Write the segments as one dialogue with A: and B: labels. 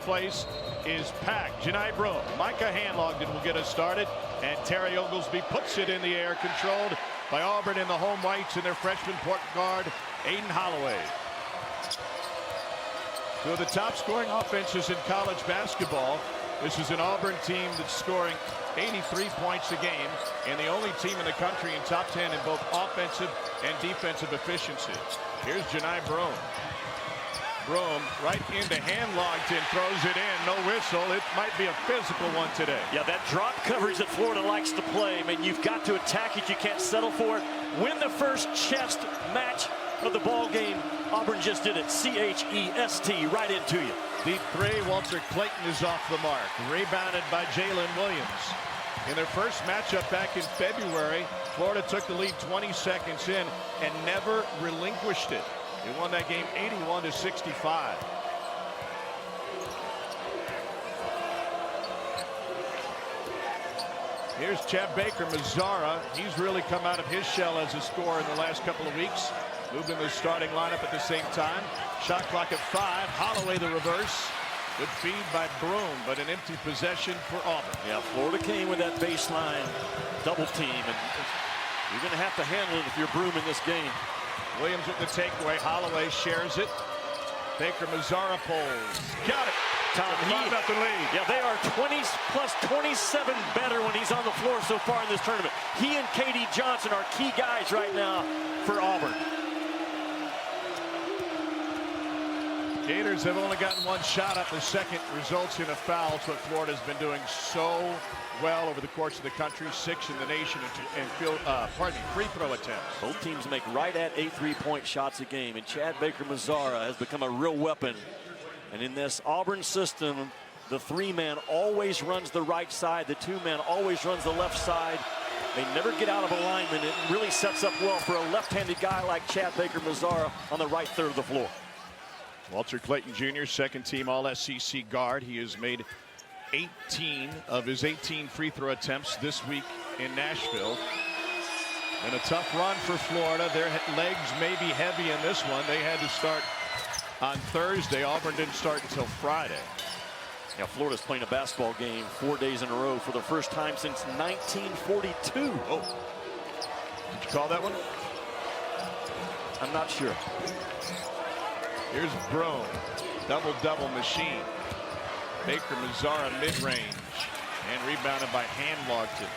A: place is packed. Janai Broom, Micah Handlogden will get us started, and Terry Oglesby puts it in the air, controlled by Auburn in the home whites and their freshman point guard, Aiden Holloway. Two of the top scoring offenses in college basketball. This is an Auburn team that's scoring 83 points a game, and the only team in the country in top 10 in both offensive and defensive efficiency. Here's Janai Broom. Broom right into Handlogden, throws it in, no whistle. It might be a physical one today.
B: Yeah, that drop coverage that Florida likes to play. I mean, you've got to attack it. You can't settle for it. Win the first chest match of the ball game. Auburn just did it. C-H-E-S-T, right into you.
A: Deep three, Walter Clayton is off the mark. Rebounded by Jalen Williams. In their first matchup back in February, Florida took the lead 20 seconds in and never relinquished it. They won that game 81-65. Here's Chad Baker-Mazara. He's really come out of his shell as a scorer in the last couple of weeks. Moved in the starting lineup at the same time. Shot clock at 5. Holloway the reverse. Good feed by Broom, but an empty possession for Auburn.
B: Yeah, Florida came with that baseline double team, and you're going to have to handle it if you're Broom in this game.
A: Williams with the takeaway. Holloway shares it. Baker-Mazara pulls. Got it.
B: Tom,
A: 5-0 lead.
B: Yeah, they are 20 plus 27 better when he's on the floor so far in this tournament. He and K.D. Johnson are key guys right now for Auburn.
A: Gators have only gotten one shot up. The second results in a foul. It's what Florida's been doing so well over the course of the country. 6th in the nation in free throw attempts.
B: Both teams make right at 8 3-point shots a game, and Chad Baker-Mazara has become a real weapon. And in this Auburn system, the 3-man always runs the right side. The 2-man always runs the left side. They never get out of alignment. It really sets up well for a left-handed guy like Chad Baker-Mazara on the right third of the floor.
A: Walter Clayton Jr., second team All-SEC guard. He has made 18 of his 18 free throw attempts this week in Nashville. And a tough run for Florida. Their legs may be heavy in this one. They had to start on Thursday. Auburn didn't start until Friday.
B: Now Florida's playing a basketball game 4 days in a row for the first time since 1942.
A: Oh, did you call that one?
B: I'm not sure.
A: Here's Broom, double-double machine. Baker-Mazara mid-range, and rebounded by Handlogden.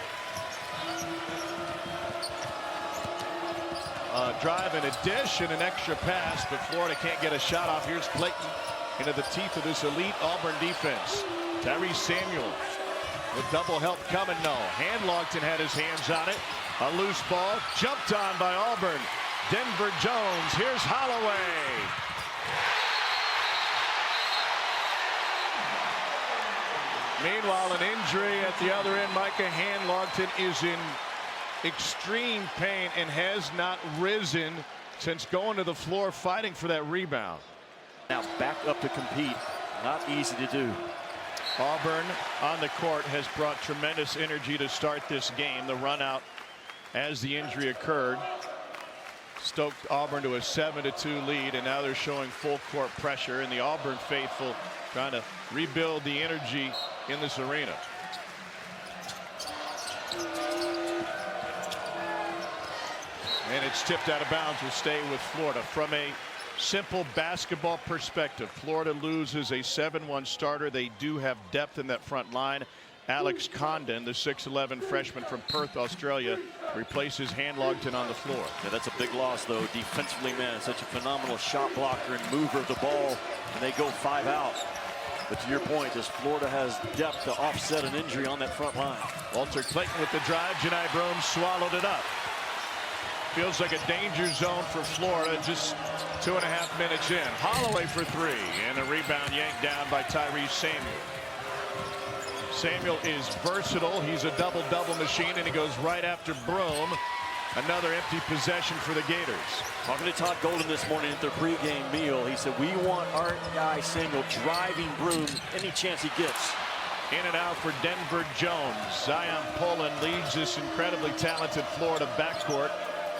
A: Drive and a dish and an extra pass, but Florida can't get a shot off. Here's Clayton into the teeth of this elite Auburn defense. Tyrese Samuel with double help coming. No, Handlogden had his hands on it. A loose ball jumped on by Auburn. Denver Jones. Here's Holloway. Meanwhile, an injury at the other end. Micah Handlogden is in extreme pain and has not risen since going to the floor fighting for that rebound.
B: Now back up to compete. Not easy to do.
A: Auburn on the court has brought tremendous energy to start this game. The run out as the injury occurred stoked Auburn to a 7-2 lead, and now they're showing full court pressure, and the Auburn faithful trying to rebuild the energy in this arena. And it's tipped out of bounds. Will stay with Florida. From a simple basketball perspective, Florida loses a 7-1 starter. They do have depth in that front line. Alex Condon, the 6'11 freshman from Perth, Australia, replaces Handlogden on the floor.
B: Yeah, that's a big loss, though. Defensively, man, such a phenomenal shot blocker and mover of the ball, and they go 5 out. But to your point, as Florida has depth to offset an injury on that front line.
A: Walter Clayton with the drive. Janai Broom swallowed it up. Feels like a danger zone for Florida just 2.5 minutes in. Holloway for 3, and a rebound yanked down by Tyrese Samuel. Samuel is versatile. He's a double-double machine, and he goes right after Broom. Another empty possession for the Gators.
B: Talking to Todd Golden this morning at their pregame meal, he said, we want our guy Samuel driving Broom any chance he gets.
A: In and out for Denver Jones. Zion Poland leads this incredibly talented Florida backcourt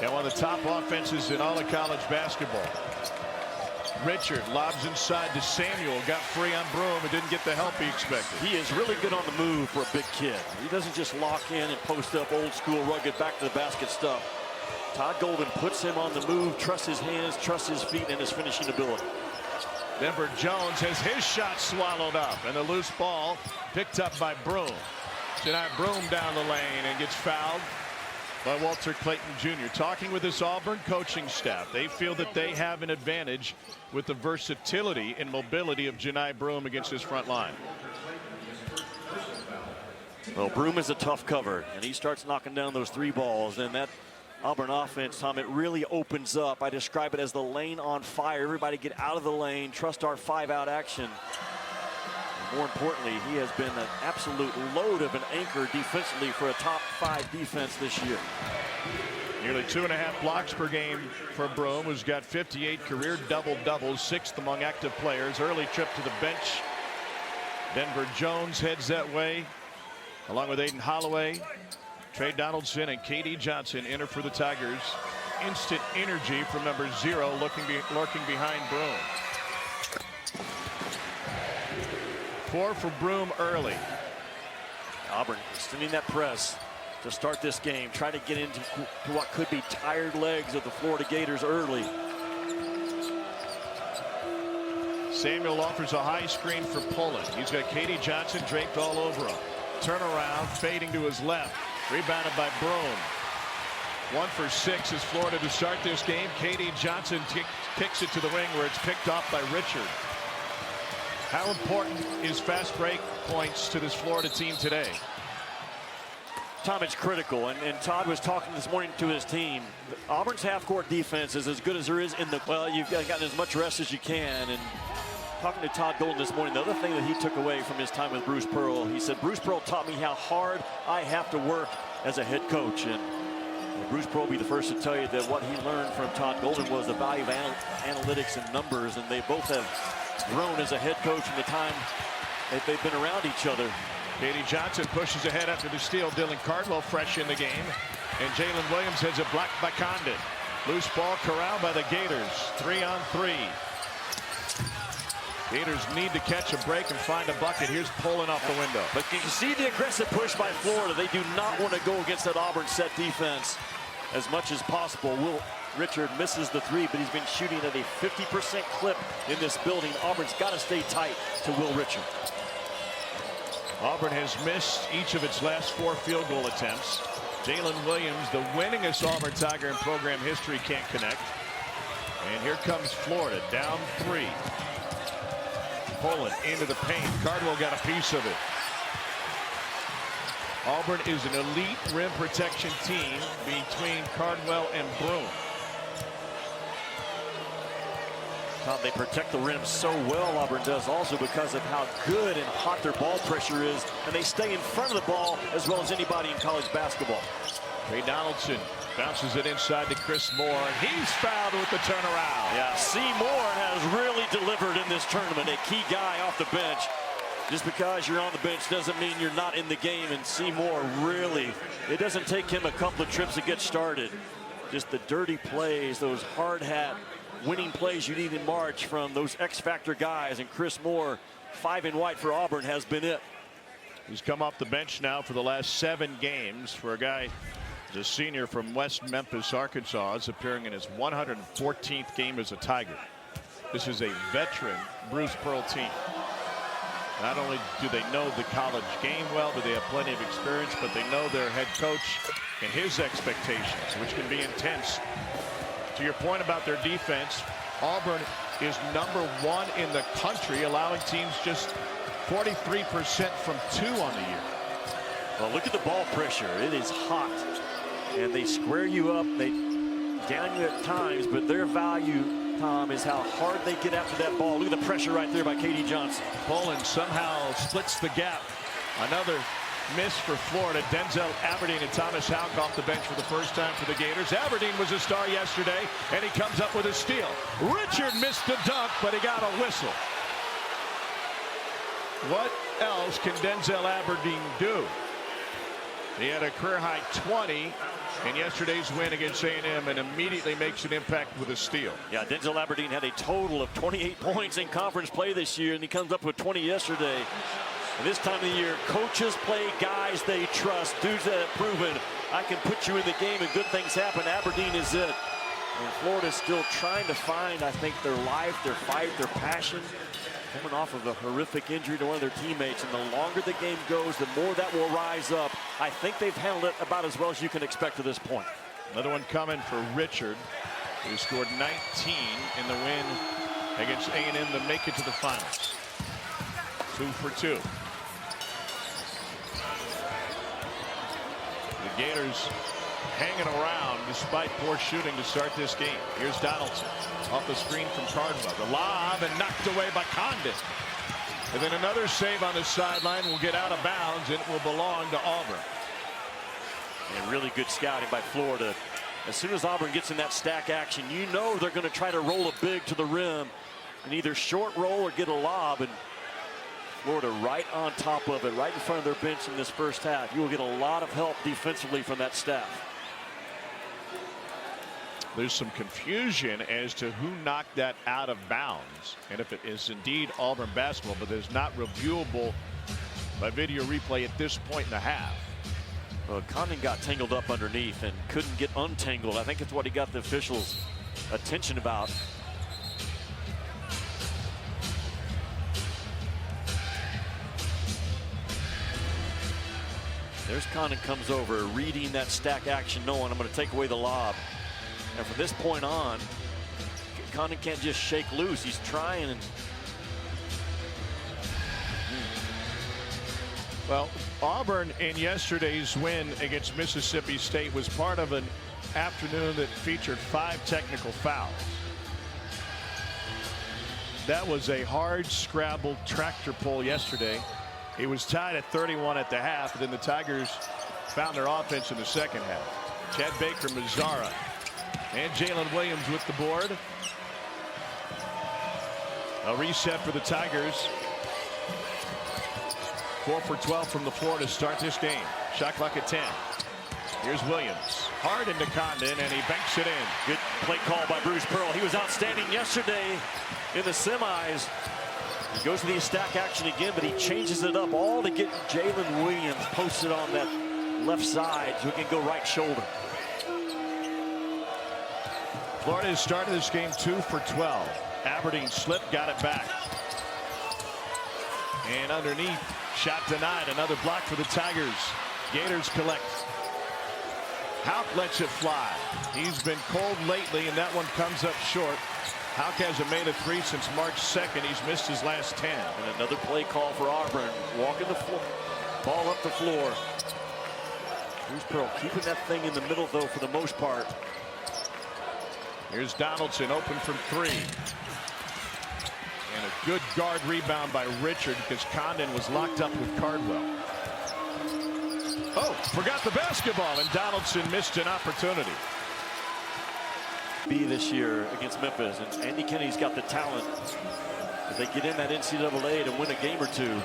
A: and one of the top offenses in all of college basketball. Richard lobs inside to Samuel. Got free on Broom and didn't get the help he expected.
B: He is really good on the move for a big kid. He doesn't just lock in and post up old school rugged back to the basket stuff. Todd Golden puts him on the move, trusts his hands, trusts his feet, and his finishing ability.
A: Denver Jones has his shot swallowed up, and the loose ball picked up by Broom. Tonight Broom down the lane and gets fouled by Walter Clayton Jr. Talking with this Auburn coaching staff, they feel that they have an advantage with the versatility and mobility of Janai Broom against his front line.
B: Well, Broom is a tough cover, and he starts knocking down those 3 balls, and that Auburn offense, Tom, it really opens up. I describe it as the lane on fire. Everybody get out of the lane, trust our 5-out action. More importantly, he has been an absolute load of an anchor defensively for a top 5 defense this year.
A: Nearly 2.5 blocks per game for Broom, who's got 58 career double-doubles, 6th among active players. Early trip to the bench. Denver Jones heads that way, along with Aiden Holloway. Trey Donaldson and KD Johnson enter for the Tigers. Instant energy from number 0 lurking behind Broom. 4 for Broom early.
B: Auburn extending that press to start this game. Try to get into what could be tired legs of the Florida Gators early.
A: Samuel offers a high screen for Poland. He's got KD Johnson draped all over him. Turnaround, fading to his left. Rebounded by Broom. 1 for 6 is Florida to start this game. KD Johnson kicks it to the wing where it's picked off by Richard. How important is fast break points to this Florida team today?
B: Tom, it's critical, and Todd was talking this morning to his team. Auburn's half-court defense is as good as there is in the, well, you've gotten as much rest as you can, and talking to Todd Golden this morning, the other thing that he took away from his time with Bruce Pearl, he said, Bruce Pearl taught me how hard I have to work as a head coach, and Bruce Pearl will be the first to tell you that what he learned from Todd Golden was the value of analytics and numbers, and they both have grown as a head coach in the time that they've been around each other.
A: KD Johnson pushes ahead after the steal. Dylan Cardwell fresh in the game. And Jalen Williams has it blocked by Condon. Loose ball corralled by the Gators. 3-on-3. Gators need to catch a break and find a bucket. Here's Poland off the window.
B: But you can see the aggressive push by Florida. They do not want to go against that Auburn set defense as much as possible. Will Richard misses the 3, but he's been shooting at a 50% clip in this building. Auburn's got to stay tight to Will Richard.
A: Auburn has missed each of its last 4 field goal attempts. Jalen Williams, the winningest Auburn Tiger in program history, can't connect. And here comes Florida, down 3. Poland into the paint. Cardwell got a piece of it. Auburn is an elite rim protection team between Cardwell and Broom.
B: Tom, they protect the rim so well, Auburn does, also because of how good and hot their ball pressure is, and they stay in front of the ball as well as anybody in college basketball.
A: Trey Donaldson bounces it inside to Chris Moore, and he's fouled with the turnaround.
B: Yeah, C. Moore has really delivered in this tournament, a key guy off the bench. Just because you're on the bench doesn't mean you're not in the game, and C. Moore really, it doesn't take him a couple of trips to get started. Just the dirty plays, those hard hat winning plays you need in March from those X-factor guys, and Chris Moore, 5 in white for Auburn, has been it.
A: He's come off the bench now for the last 7 games for a guy, the senior from West Memphis, Arkansas, is appearing in his 114th game as a Tiger. This is a veteran Bruce Pearl team. Not only do they know the college game well, but they have plenty of experience, but they know their head coach and his expectations, which can be intense. To your point about their defense, Auburn is #1 in the country, allowing teams just 43% from 2 on the year.
B: Well, look at the ball pressure. It is hot. And they square you up. They down you at times, but their value, Tom, is how hard they get after that ball. Look at the pressure right there by KD Johnson.
A: Poland somehow splits the gap. Another miss for Florida. Denzel Aberdeen and Thomas Houck off the bench for the first time for the Gators. Aberdeen was a star yesterday, and he comes up with a steal. Richard missed the dunk, but he got a whistle. What else can Denzel Aberdeen do? He had a career-high 20 in yesterday's win against A&M and immediately makes an impact with a steal.
B: Yeah, Denzel Aberdeen had a total of 28 points in conference play this year, and he comes up with 20 yesterday. And this time of the year, coaches play guys they trust, dudes that have proven I can put you in the game and good things happen. Aberdeen is it. And Florida's still trying to find, I think, their life, their fight, their passion, coming off of a horrific injury to one of their teammates. And the longer the game goes, the more that will rise up. I think they've handled it about as well as you can expect to this point.
A: Another one coming for Richard, who scored 19 in the win against A&M to make it to the finals. 2 for 2. The Gators hanging around despite poor shooting to start this game. Here's Donaldson off the screen from Cardwell. The lob and knocked away by Condon. And then another save on the sideline will get out of bounds and it will belong to Auburn.
B: And really good scouting by Florida. As soon as Auburn gets in that stack action, you know they're going to try to roll a big to the rim and either short roll or get a lob. And Florida right on top of it, right in front of their bench in this first half. You will get a lot of help defensively from that staff.
A: There's some confusion as to who knocked that out of bounds and if it is indeed Auburn basketball, but there's not reviewable by video replay at this point in the half.
B: Well, Condon got tangled up underneath and couldn't get untangled. I think it's what he got the officials' attention about. There's Condon comes over, reading that stack action, knowing I'm going to take away the lob. And from this point on, Condon can't just shake loose. He's trying. And
A: well, Auburn in yesterday's win against Mississippi State was part of an afternoon that featured 5 technical fouls. That was a hard scrabble tractor pull yesterday. It was tied at 31 at the half, but then the Tigers found their offense in the second half. Chad Baker, Mazzara, and Jalen Williams with the board. A reset for the Tigers. 4 for 12 from the floor to start this game. Shot clock at 10. Here's Williams. Hard into Condon, and he banks it in.
B: Good play call by Bruce Pearl. He was outstanding yesterday in the semis. He goes to the stack action again, but he changes it up all to get Jalen Williams posted on that left side so he can go right shoulder.
A: Florida has started this game 2 for 12. Aberdeen slipped, got it back. And underneath, shot denied. Another block for the Tigers. Gators collect. Houck lets it fly. He's been cold lately, and that one comes up short. Houck hasn't made a 3 since March 2nd. He's missed his last 10.
B: And another play call for Auburn. Walking the floor, ball up the floor. Bruce Pearl keeping that thing in the middle, though, for the most part.
A: Here's Donaldson open from 3. And a good guard rebound by Richard because Condon was locked up with Cardwell. Oh, forgot the basketball, and Donaldson missed an opportunity.
B: Be this year against Memphis, and Andy Kennedy's got the talent if they get in that NCAA to win a game or two.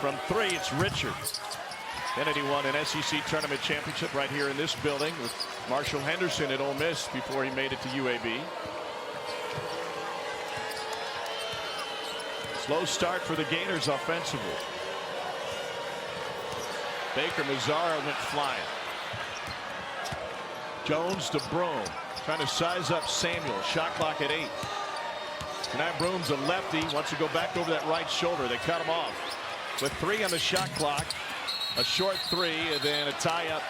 A: From 3, it's Richard. Kennedy won an SEC tournament championship right here in this building with Marshall Henderson at Ole Miss before he made it to UAB. Slow start for the Gators offensively. Baker Mazzara went flying. Jones to Broom, trying to size up Samuel. Shot clock at 8. Tonight Broom's a lefty, wants to go back over that right shoulder. They cut him off. With 3 on the shot clock, a short 3, and then a tie-up.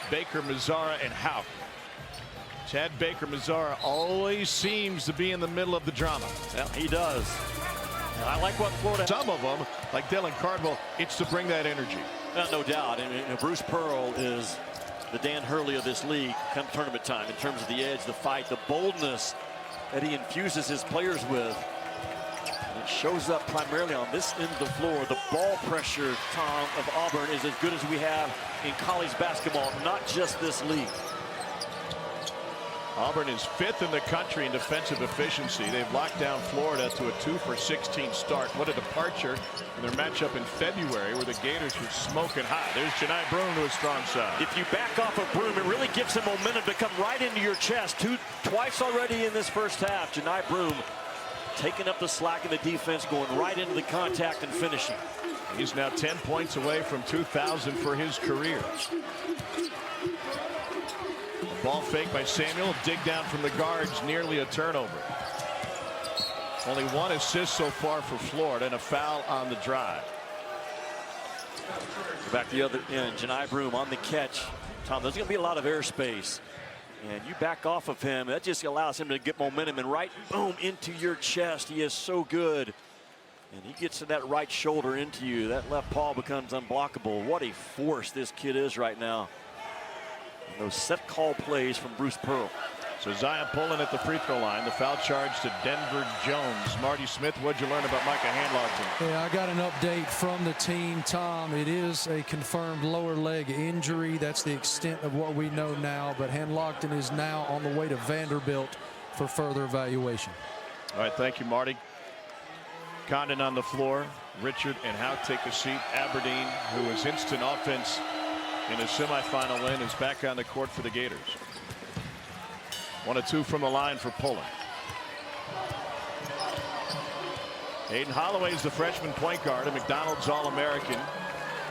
A: Baker, Mazzara, and Houck. Chad Baker Mazzara always seems to be in the middle of the drama.
B: Yeah, he does. And I like what Florida.
A: Some of them, like Dylan Cardwell, it's to bring that energy.
B: No doubt. And Bruce Pearl is the Dan Hurley of this league come tournament time in terms of the edge, the fight, the boldness that he infuses his players with. And it shows up primarily on this end of the floor. The ball pressure, Tom, of Auburn is as good as we have in college basketball, not just this league.
A: Auburn is 5th in the country in defensive efficiency. They've locked down Florida to a 2-for-16 start. What a departure in their matchup in February where the Gators were smoking hot. There's Janai Broome to a strong side.
B: If you back off of Broome, it really gives him momentum to come right into your chest. Twice already in this first half. Janai Broome taking up the slack in the defense, going right into the contact and finishing.
A: He's now 10 points away from 2,000 for his career. Ball fake by Samuel, dig down from the guards, nearly a turnover. Only 1 assist so far for Florida and a foul on the drive.
B: Back the other end, Janai Broome on the catch. Tom, there's going to be a lot of airspace. And you back off of him, that just allows him to get momentum and right, boom, into your chest. He is so good. And he gets to that right shoulder into you. That left paw becomes unblockable. What a force this kid is right now. And those set call plays from Bruce Pearl.
A: So Zion pulling at the free throw line. The foul charge to Denver Jones. Marty Smith, what'd you learn about Micah Handlogton?
C: Yeah, I got an update from the team, Tom. It is a confirmed lower leg injury. That's the extent of what we know now. But Handlogton is now on the way to Vanderbilt for further evaluation.
A: All right, thank you, Marty. Condon on the floor. Richard and Howe take a seat. Aberdeen, who was instant offense in a semifinal win, is back on the court for the Gators. 1 of 2 from the line for Pullen. Aiden Holloway's the freshman point guard, a McDonald's All-American.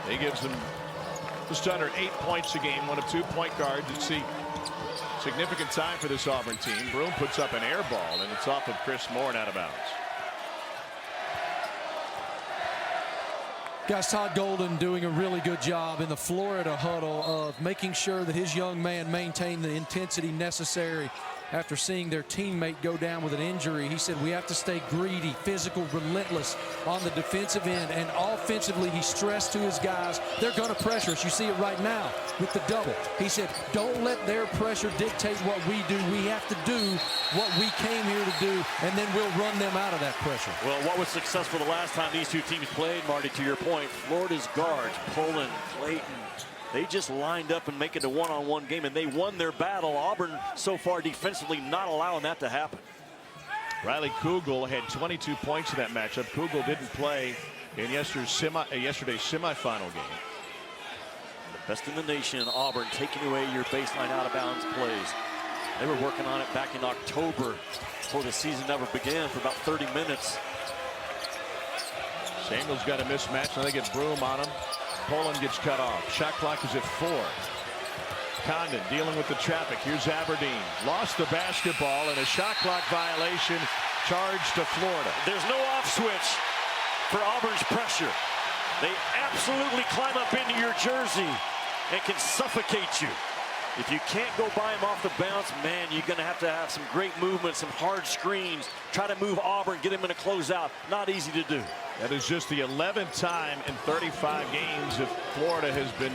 A: He gives them just under 8 points a game. 1 of 2 point guards. You see significant time for this Auburn team. Broome puts up an air ball, and it's off of Chris Moore and out of bounds.
C: Guys, Todd Golden doing a really good job in the Florida huddle of making sure that his young man maintained the intensity necessary after seeing their teammate go down with an injury. He said we have to stay greedy, physical, relentless on the defensive end. And offensively, he stressed to his guys, they're going to pressure us. You see it right now with the double. He said, don't let their pressure dictate what we do. We have to do what we came here to do, and then we'll run them out of that pressure.
B: Well, what was successful the last time these two teams played, Marty, to your point, Florida's guards, Pullen, Clayton, they just lined up and make it a one-on-one game, and they won their battle. Auburn so far defensively not allowing that to happen.
A: Riley Kugel had 22 points in that matchup. Kugel didn't play in yesterday's semifinal game.
B: The best in the nation, Auburn, taking away your baseline out-of-bounds plays. They were working on it back in October before the season ever began for about 30 minutes.
A: Samuel's got a mismatch. Now they get Broome on him. Pullen gets cut off. Shot clock is at 4. Condon dealing with the traffic. Here's Aberdeen. Lost the basketball and a shot clock violation charged to Florida.
B: There's no off switch for Auburn's pressure. They absolutely climb up into your jersey and can suffocate you. If you can't go by him off the bounce, man, you're going to have some great movement, some hard screens. Try to move Auburn, get him in a closeout. Not easy to do.
A: That is just the 11th time in 35 games that Florida has been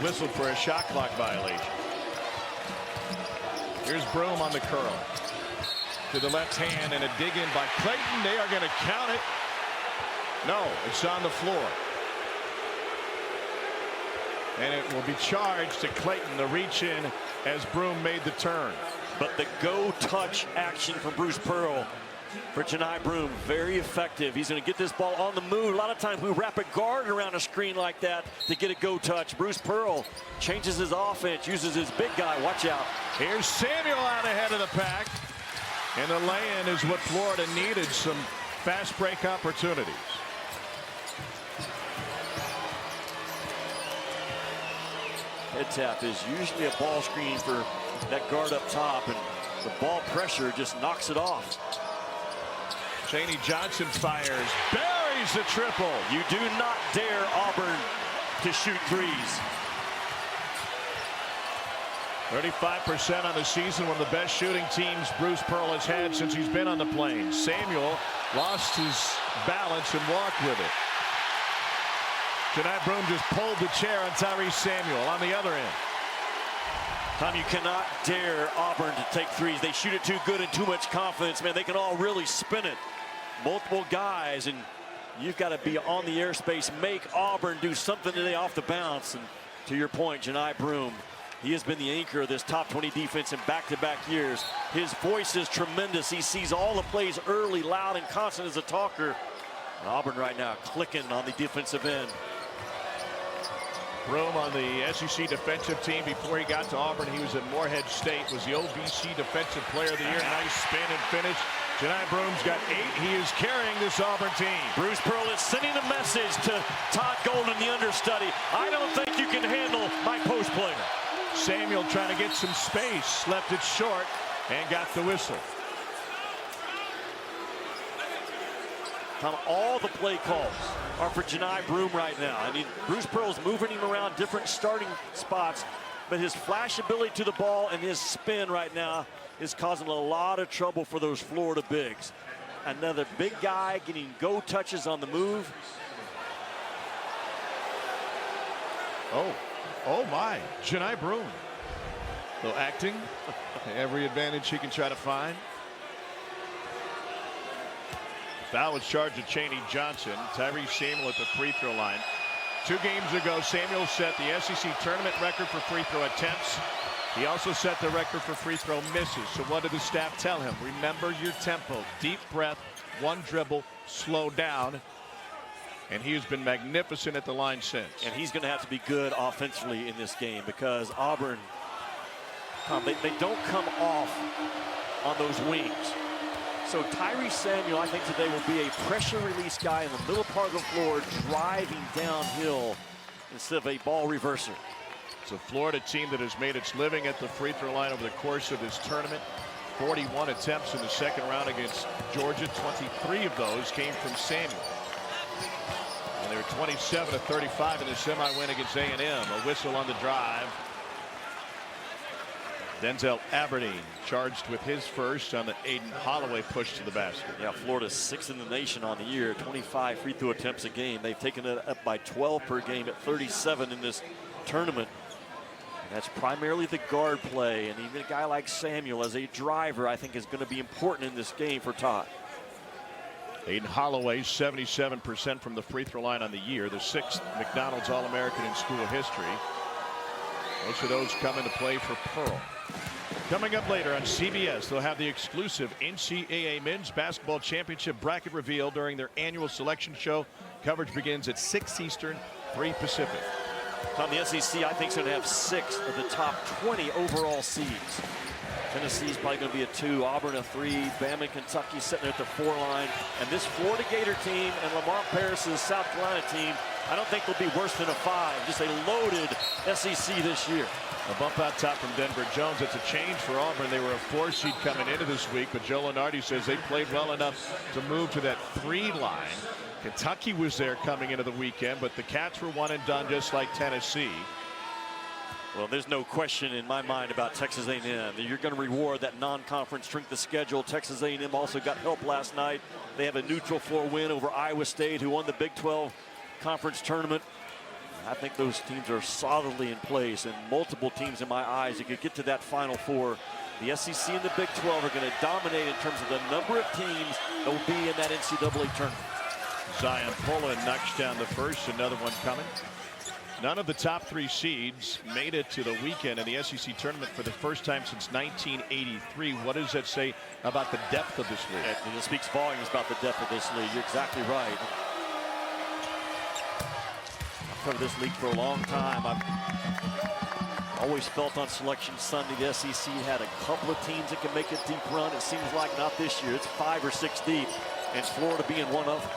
A: whistled for a shot clock violation. Here's Broome on the curl. To the left hand and a dig in by Clayton. They are going to count it. No, it's on the floor. And it will be charged to Clayton, the reach in as Broome made the turn.
B: But the go-touch action from Bruce Pearl for Janai Broome, very effective. He's going to get this ball on the move. A lot of times we wrap a guard around a screen like that to get a go-touch. Bruce Pearl changes his offense, uses his big guy. Watch out.
A: Here's Samuel out ahead of the pack. And the lay-in is what Florida needed, some fast break opportunities.
B: Head tap is usually a ball screen for that guard up top, and the ball pressure just knocks it off.
A: Chaney Johnson fires, buries the triple.
B: You do not dare Auburn to shoot threes.
A: 35% on the season, one of the best shooting teams Bruce Pearl has had since he's been on the Plains. Samuel lost his balance and walked with it. Janai Broome just pulled the chair on Tyrese Samuel on the other end.
B: Tom, you cannot dare Auburn to take threes. They shoot it too good and too much confidence, man. They can all really spin it. Multiple guys, and you've got to be on the airspace. Make Auburn do something today off the bounce. And to your point, Janai Broome He has been the anchor of this top 20 defense in back-to-back years. His voice is tremendous. He sees all the plays early, loud, and constant as a talker. And Auburn right now clicking on the defensive end.
A: Broom on the SEC defensive team. Before he got to Auburn, he was at Morehead State, was the OVC Defensive Player of the Year. Nice spin and finish. Janai Broom's got 8. He is carrying this Auburn team.
B: Bruce Pearl is sending a message to Todd Golden, the understudy. I don't think you can handle my post player.
A: Samuel trying to get some space, left it short, and got the whistle.
B: All the play calls are for Janai Broom right now. I mean, Bruce Pearl's moving him around different starting spots, but his flash ability to the ball and his spin right now is causing a lot of trouble for those Florida bigs. Another big guy getting go touches on the move.
A: Oh my, Janai Broom. So acting, every advantage he can try to find. Foul was charged at Chaney Johnson. Tyree Samuel at the free throw line. 2 games ago, Samuel set the SEC tournament record for free throw attempts. He also set the record for free throw misses. So what did the staff tell him? Remember your tempo. Deep breath, 1 dribble, slow down. And he has been magnificent at the line since.
B: And he's going to have to be good offensively in this game because Auburn, they don't come off on those wings. So Tyree Samuel, I think today will be a pressure release guy in the middle part of the floor, driving downhill instead of a ball reverser.
A: It's a Florida team that has made its living at the free throw line over the course of this tournament. 41 attempts in the second round against Georgia. 23 of those came from Samuel. And they were 27 of 35 in the semi-win against A&M. A whistle on the drive. Denzel Aberdeen charged with his first on the Aiden Holloway push to the basket.
B: Yeah, Florida's 6th in the nation on the year, 25 free throw attempts a game. They've taken it up by 12 per game at 37 in this tournament. And that's primarily the guard play, and even a guy like Samuel as a driver I think is going to be important in this game for Todd.
A: Aiden Holloway 77% from the free throw line on the year, the 6th McDonald's All-American in school history. Most of those come into play for Pearl. Coming up later on CBS, they'll have the exclusive NCAA Men's Basketball Championship bracket reveal during their annual selection show. Coverage begins at 6 Eastern, 3 Pacific.
B: On the SEC, I think is going to have 6 of the top 20 overall seeds. Tennessee's probably going to be a 2, Auburn a 3, Bama and Kentucky sitting there at the 4 line. And this Florida Gator team and Lamont Paris's South Carolina team, I don't think they'll be worse than a 5. Just a loaded SEC this year.
A: A bump out top from Denver Jones. It's a change for Auburn. They were a 4 seed coming into this week, but Joe Lunardi says they played well enough to move to that 3 line. Kentucky was there coming into the weekend, but the Cats were one and done just like Tennessee.
B: Well, there's no question in my mind about Texas A&M. You're going to reward that non-conference strength of schedule. Texas A&M also got help last night. They have a neutral floor win over Iowa State, who won the Big 12 conference tournament. I think those teams are solidly in place, and multiple teams in my eyes that could get to that Final Four. The SEC and the Big 12 are going to dominate in terms of the number of teams that will be in that NCAA tournament.
A: Zion Poland knocks down the first, another one coming. None of the top 3 seeds made it to the weekend in the SEC tournament for the first time since 1983. What does that say about the depth of this league?
B: It speaks volumes about the depth of this league. You're exactly right. I've covered this league for a long time. I've always felt on Selection Sunday the SEC had a couple of teams that can make a deep run. It seems like not this year. It's 5 or 6 deep, and Florida being one of them.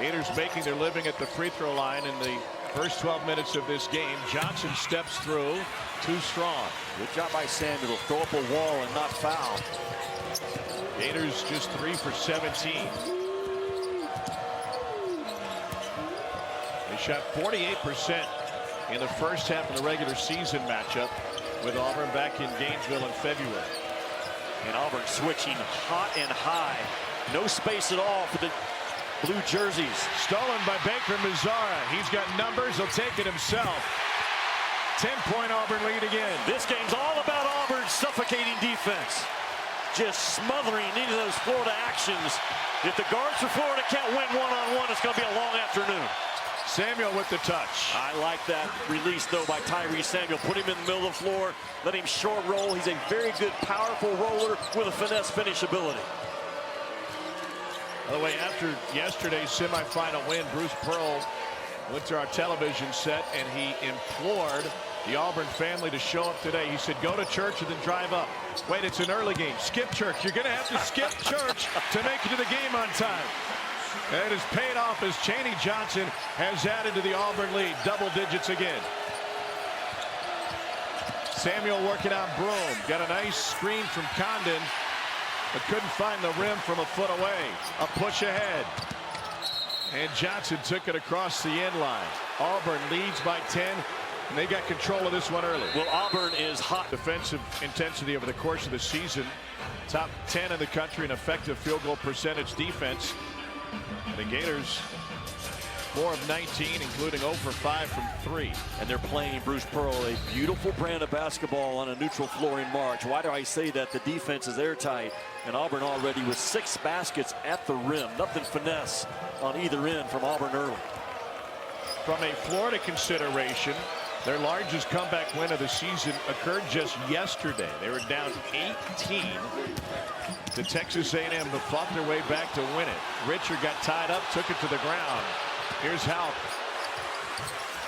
A: Gators making their living at the free throw line in the first 12 minutes of this game. Johnson steps through, too strong.
B: Good job by Samuel. Throw up a wall and not foul.
A: Gators just 3 for 17. They shot 48% in the first half of the regular season matchup with Auburn back in Gainesville in February.
B: And Auburn switching hot and high. No space at all for the blue jerseys.
A: Stolen by Baker Mazzara. He's got numbers. He'll take it himself. 10-point Auburn lead again.
B: This game's all about Auburn's suffocating defense. Just smothering into those Florida actions. If the guards for Florida can't win one-on-one, it's going to be a long afternoon.
A: Samuel with the touch.
B: I like that release, though, by Tyree Samuel. Put him in the middle of the floor. Let him short roll. He's a very good, powerful roller with a finesse finish ability.
A: By the way, after yesterday's semifinal win, Bruce Pearl went to our television set and he implored the Auburn family to show up today. He said, go to church and then drive up. Wait, it's an early game. Skip church. You're going to have to skip church to make it to the game on time. And it has paid off as Chaney Johnson has added to the Auburn lead. Double digits again. Samuel working on Broom. Got a nice screen from Condon, but couldn't find the rim from a foot away. A push ahead. And Johnson took it across the end line. Auburn leads by 10, and they got control of this one early.
B: Well, Auburn is hot.
A: Defensive intensity over the course of the season. Top 10 in the country in effective field goal percentage defense. The Gators 4 of 19, including 0 for 5 from 3.
B: And they're playing Bruce Pearl a beautiful brand of basketball on a neutral floor in March. Why do I say that? The defense is airtight, and Auburn already with 6 baskets at the rim. Nothing finesse on either end from Auburn early.
A: From a Florida consideration, their largest comeback win of the season occurred just yesterday. They were down 18 to Texas A&M, but fought their way back to win it. Richard got tied up, took it to the ground. Here's Houck.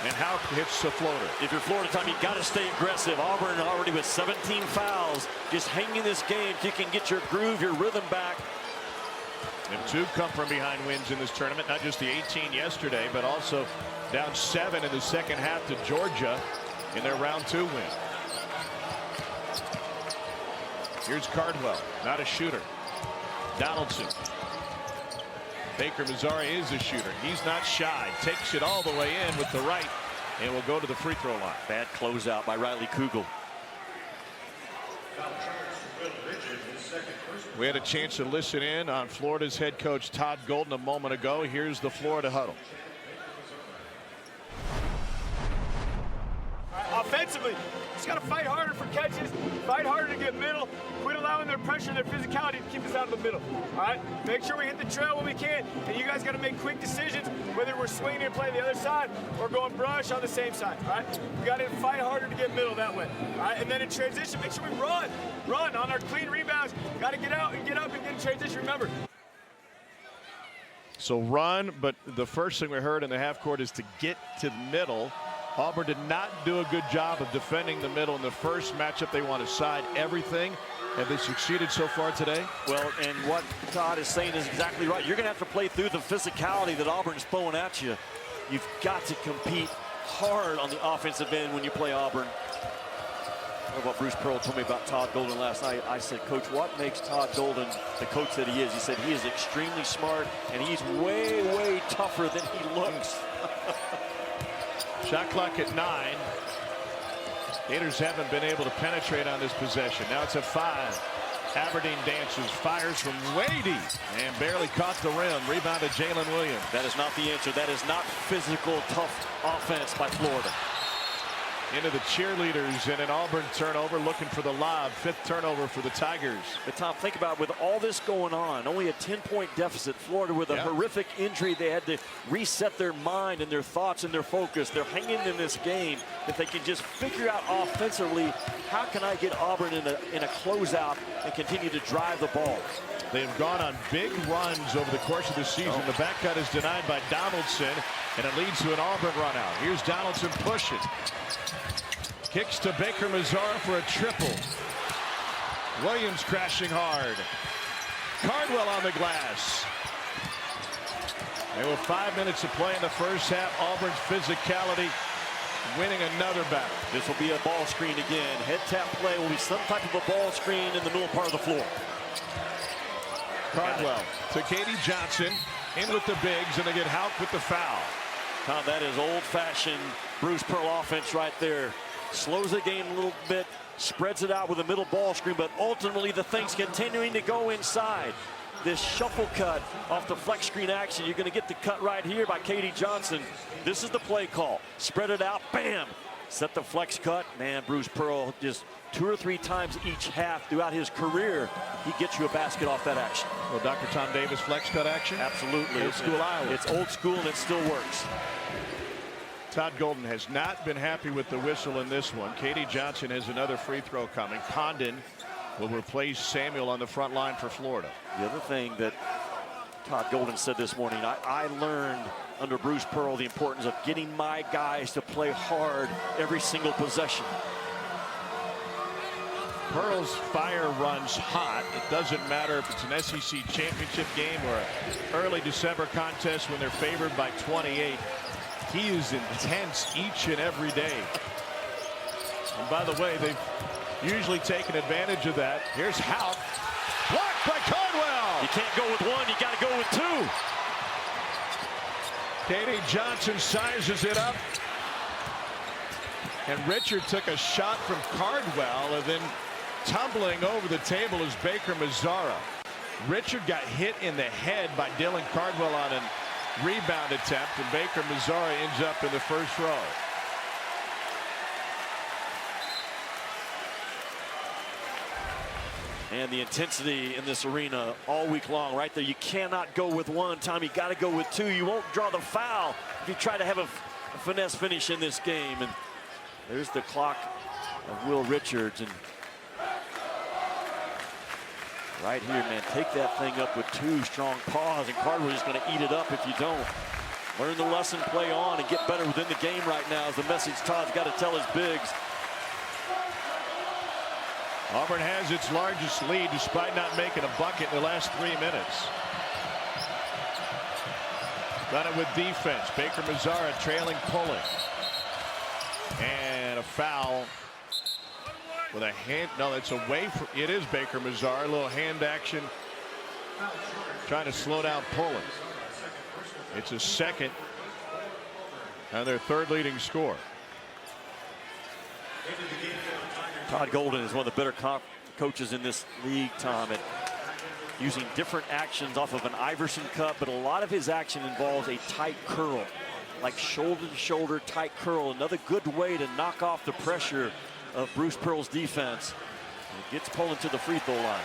A: And Houck hits the floater.
B: If you're Florida, Tom, you got to stay aggressive. Auburn already with 17 fouls. Just hanging this game. If you can get your groove, your rhythm back.
A: And 2 come from behind wins in this tournament. Not just the 18 yesterday, but also down 7 in the second half to Georgia in their round 2 win. Here's Cardwell, not a shooter. Donaldson. Baker Mazzara is a shooter. He's not shy. Takes it all the way in with the right and will go to the free throw line.
B: Bad closeout by Riley Kugel.
A: We had a chance to listen in on Florida's head coach Todd Golden a moment ago. Here's the Florida huddle.
D: Offensively, just got to fight harder for catches, fight harder to get middle, quit allowing their pressure, their physicality to keep us out of the middle. All right, make sure we hit the trail when we can, and you guys got to make quick decisions, whether we're swinging and playing the other side or going brush on the same side. All right, we got to fight harder to get middle that way. All right, and then in transition, make sure we run on our clean rebounds. Got to get out and get up and get in transition. Remember.
A: So run, but the first thing we heard in the half court is to get to the middle. Auburn did not do a good job of defending the middle in the first matchup. They want to side everything. Have they succeeded so far today?
B: Well, and what Todd is saying is exactly right. You're going to have to play through the physicality that Auburn's throwing at you. You've got to compete hard on the offensive end when you play Auburn. What Bruce Pearl told me about Todd Golden last night. I said, Coach, what makes Todd Golden the coach that he is? He said he is extremely smart, and he's way, way tougher than he looks.
A: Shot clock at 9. Gators haven't been able to penetrate on this possession. Now it's a 5. Aberdeen dances, fires from way deep, and barely caught the rim. Rebounded Jalen Williams.
B: That is not the answer. That is not physical, tough offense by Florida.
A: Into the cheerleaders and an Auburn turnover, looking for the lob. 5th turnover for the Tigers.
B: But Tom, think about with all this going on, only a 10-point deficit. Florida with a horrific injury. They had to reset their mind and their thoughts and their focus. They're hanging in this game. If they can just figure out offensively, how can I get Auburn in a closeout and continue to drive the ball?
A: They have gone on big runs over the course of the season. The back cut is denied by Donaldson, and it leads to an Auburn run out. Here's Donaldson pushing. Kicks to Baker Mazzara for a triple. Williams crashing hard. Cardwell on the glass. And with 5 minutes to play in the first half, Auburn's physicality winning another battle.
B: This will be a ball screen again. Head tap play will be some type of a ball screen in the middle part of the floor.
A: Cardwell to Katie Johnson. In with the bigs, and they get Houck with the foul.
B: Tom, that is old-fashioned Bruce Pearl offense right there. Slows the game a little bit, spreads it out with a middle ball screen, but ultimately the thing's continuing to go inside. This shuffle cut off the flex screen action, you're going to get the cut right here by Katie Johnson. This is the play call. Spread it out, bam! Set the flex cut. Man, Bruce Pearl just 2 or 3 times each half throughout his career, he gets you a basket off that action.
A: Well, Dr. Tom Davis flex cut action?
B: Absolutely.
A: Old school Iowa.
B: It's old school and it still works.
A: Todd Golden has not been happy with the whistle in this one. Katie Johnson has another free throw coming. Condon will replace Samuel on the front line for Florida.
B: The other thing that Todd Golden said this morning, I learned under Bruce Pearl the importance of getting my guys to play hard every single possession.
A: Pearl's fire runs hot. It doesn't matter if it's an SEC championship game or an early December contest when they're favored by 28. He is intense each and every day. And by the way, they've usually taken advantage of that. Here's Houck. Blocked by Cardwell.
B: You can't go with one, you got to go with 2.
A: Katie Johnson sizes it up. And Richard took a shot from Cardwell, and then tumbling over the table is Baker Mazzara. Richard got hit in the head by Dylan Cardwell on a rebound attempt, and Baker Mazzara ends up in the first row.
B: And the intensity in this arena all week long right there. You cannot go with one time. You got to go with 2. You won't draw the foul if you try to have a finesse finish in this game. And there's the clock of Will Richards. And right here, man, take that thing up with 2 strong paws, and Cardwell is going to eat it up if you don't. Learn the lesson, play on, and get better within the game right now is the message Todd's got to tell his bigs.
A: Auburn has its largest lead despite not making a bucket in the last 3 minutes. Done it with defense. Baker Mazzara trailing, pulling. And a foul with a hand. No, it's away from. It is Baker Mazzara. A little hand action. Trying to slow down pulling. It's his second and their 3rd leading score.
B: Todd Golden is one of the better coaches in this league, Tom, at using different actions off of an Iverson cut, but a lot of his action involves a tight curl, like shoulder to shoulder tight curl. Another good way to knock off the pressure of Bruce Pearl's defense. It gets Poland to the free throw line.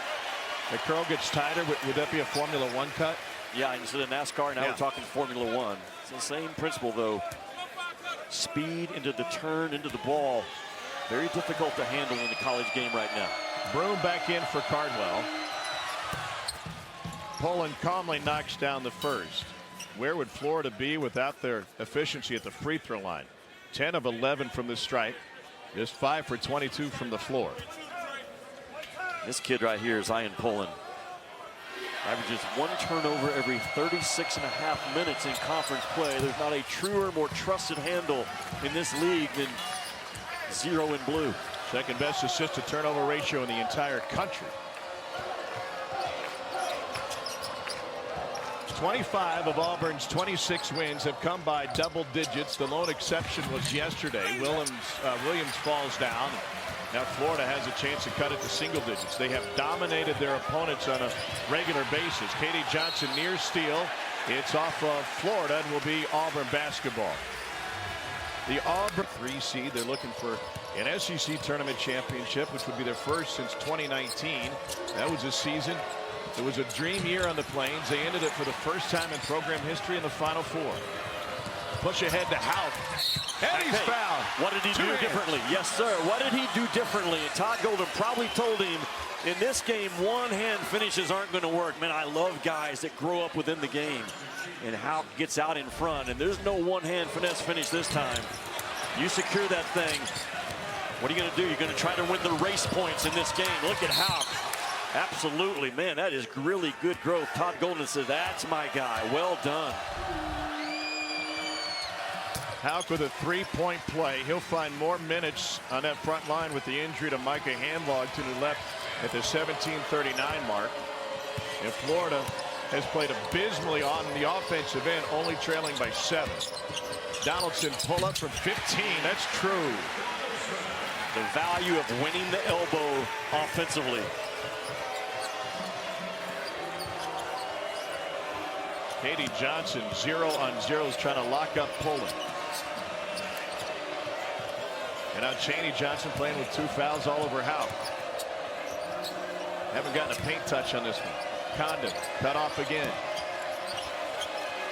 A: The curl gets tighter. Would that be a Formula 1 cut?
B: Yeah, instead of NASCAR, now we're talking Formula 1. It's the same principle, though. Speed into the turn, into the ball. Very difficult to handle in the college game right now.
A: Broom back in for Cardwell. Poland calmly knocks down the first. Where would Florida be without their efficiency at the free throw line? 10 of 11 from the stripe. Just 5 for 22 from the floor.
B: This kid right here is Ian Poland. Averages 1 turnover every 36.5 minutes in conference play. There's not a truer, more trusted handle in this league than 0 in blue.
A: Second best assist to turnover ratio in the entire country. 25 of Auburn's 26 wins have come by double digits. The lone exception was yesterday. Williams falls down. Now Florida has a chance to cut it to single digits. They have dominated their opponents on a regular basis. Katie Johnson near steal. It's off of Florida and will be Auburn basketball. The Auburn 3 seed, they're looking for an SEC tournament championship, which would be their first since 2019. That was a season. It was a dream year on the Plains. They ended it for the first time in program history in the Final Four. Push ahead to Houck. And he's fouled.
B: What did he do differently? Yes, sir. What did he do differently? And Todd Golden probably told him in this game, one-hand finishes aren't going to work. Man, I love guys that grow up within the game. And Houck gets out in front, and there's no one-hand finesse finish this time. You secure that thing. What are you going to do? You're going to try to win the race points in this game. Look at Houck. Absolutely, man, that is really good growth. Todd Golden says, that's my guy. Well done.
A: Houck with a three-point play. He'll find more minutes on that front line with the injury to Micah Handlogton, who left at the 17:39 mark. And Florida has played abysmally on the offensive end, only trailing by 7. Donaldson pull up from 15. That's true.
B: The value of winning the elbow offensively.
A: Katie Johnson 0 on 0 is trying to lock up Poland. And now Chaney Johnson playing with 2 fouls all over Houck. Haven't gotten a paint touch on this one. Condon cut off again.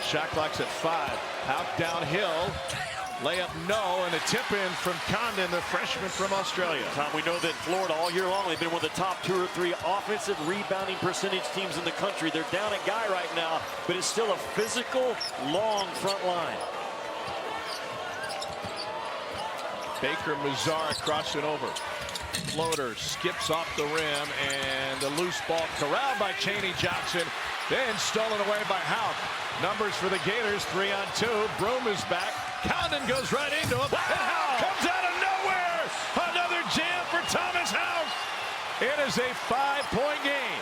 A: Shot clock's at 5. Houck downhill. Layup no, and a tip in from Condon, the freshman from Australia.
B: Tom, we know that Florida all year long, they've been one of the top 2 or 3 offensive rebounding percentage teams in the country. They're down a guy right now, but it's still a physical, long front line.
A: Baker Mazara crossing over. Floater skips off the rim, and the loose ball corralled by Chaney Johnson, then stolen away by Houck. Numbers for the Gators, 3 on 2. Broom is back. Condon goes right into him. And Houck comes out of nowhere. Another jam for Thomas Houck. It is a 5-point game.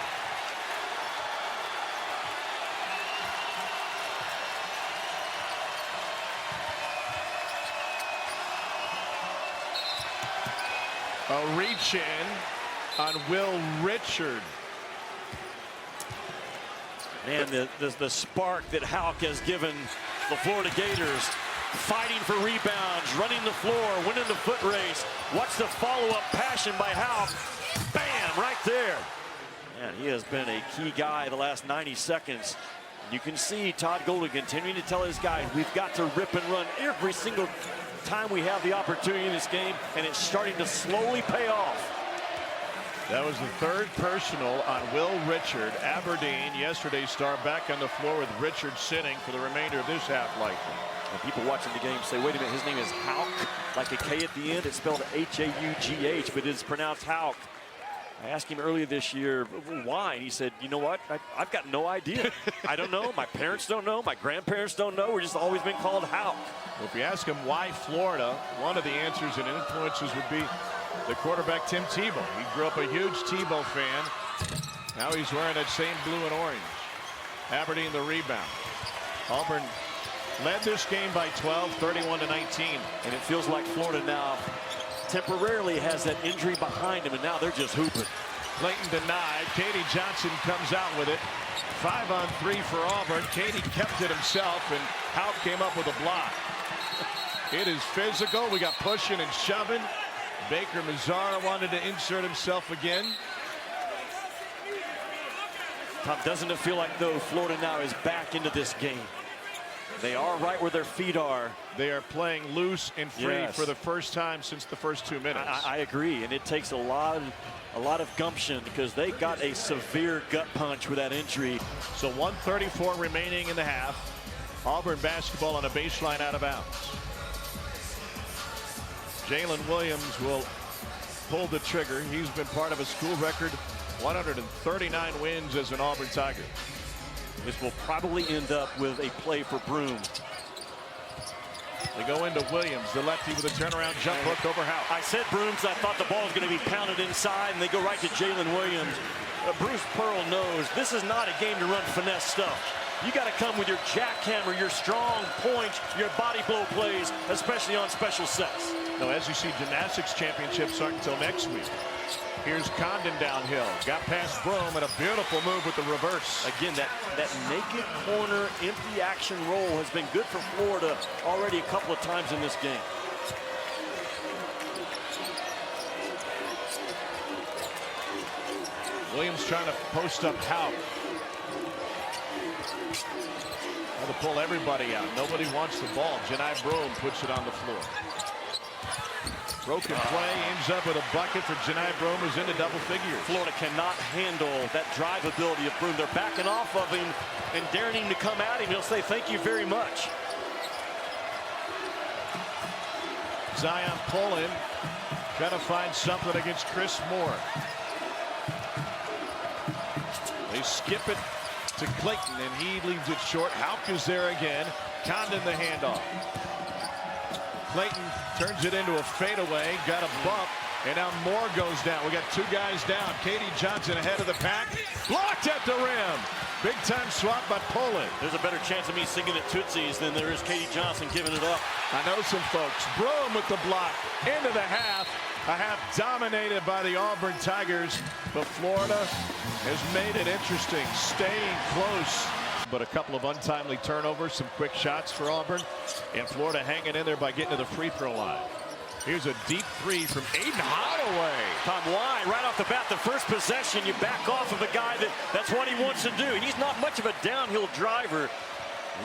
A: A reach in on Will Richard.
B: Man, the spark that Houck has given the Florida Gators, fighting for rebounds, running the floor, winning the foot race. Watch the follow-up passion by Houck. Bam, right there. Man, he has been a key guy the last 90 seconds. You can see Todd Golden continuing to tell his guys, we've got to rip and run every single time we have the opportunity in this game, and it's starting to slowly pay off.
A: That was the 3rd personal on Will Richard. Aberdeen, yesterday's star, back on the floor with Richard sitting for the remainder of this half likely.
B: And people watching the game say, wait a minute, his name is Houck, like a K at the end. It's spelled H-A-U-G-H, but it's pronounced Houck. I asked him earlier this year why, and he said, you know what, I've got no idea. I don't know, my parents don't know, my grandparents don't know, we're just always been called Houck.
A: Well, if you ask him why Florida, one of the answers and influences would be the quarterback Tim Tebow. He grew up a huge Tebow fan. Now he's wearing that same blue and orange. Aberdeen the rebound. Auburn led this game by 12, 31-19.
B: And it feels like Florida now temporarily has that injury behind him, and now they're just hooping.
A: Clayton denied. Katie Johnson comes out with it. 5 on 3 for Auburn. Katie kept it himself, and Houck came up with a block. It is physical. We got pushing and shoving. Baker Mazara wanted to insert himself again.
B: Tom, doesn't it feel like, though, Florida now is back into this game? They are right where their feet are.
A: They are playing loose and free for the first time since the first 2 minutes.
B: I agree, and it takes a lot of gumption because they got a severe gut punch with that injury.
A: So 1:34 remaining in the half. Auburn basketball on a baseline out of bounds. Jalen Williams will pull the trigger. He's been part of a school record 139 wins as an Auburn Tiger.
B: This will probably end up with a play for Broom.
A: They go into Williams, the lefty with a turnaround jump hook over Houck.
B: I said Brooms, I thought the ball was going to be pounded inside, and they go right to Jalen Williams. Bruce Pearl knows this is not a game to run finesse stuff. You got to come with your jackhammer, your strong points, your body blow plays, especially on special sets.
A: No, as you see, gymnastics championships aren't until next week. Here's Condon downhill. Got past Broom and a beautiful move with the reverse.
B: Again, that naked corner, empty action roll has been good for Florida already a couple of times in this game.
A: Williams trying to post up Houck. To pull everybody out. Nobody wants the ball. Janai Broom puts it on the floor. Broken play, ends up with a bucket for Janai Broom, who's into double figures.
B: Florida cannot handle that drive ability of Broom. They're backing off of him and daring him to come at him. He'll say thank you very much.
A: Zion pulling, trying to find something against Chris Moore. They skip it to Clayton, and he leaves it short. Houck is there again. Condon the handoff. Clayton turns it into a fadeaway. Got a bump, and now Moore goes down. We got 2 guys down. Katie Johnson ahead of the pack. Blocked at the rim. Big time swap by Poland.
B: There's a better chance of me singing at Tootsie's than there is Katie Johnson giving it up.
A: I know some folks. Broom with the block into the half. A half dominated by the Auburn Tigers, but Florida has made it interesting, staying close. But a couple of untimely turnovers, some quick shots for Auburn, and Florida hanging in there by getting to the free throw line. Here's a deep three from Aiden Holloway.
B: Tom, why? Right off the bat, the first possession, you back off of a guy that's what he wants to do. He's not much of a downhill driver.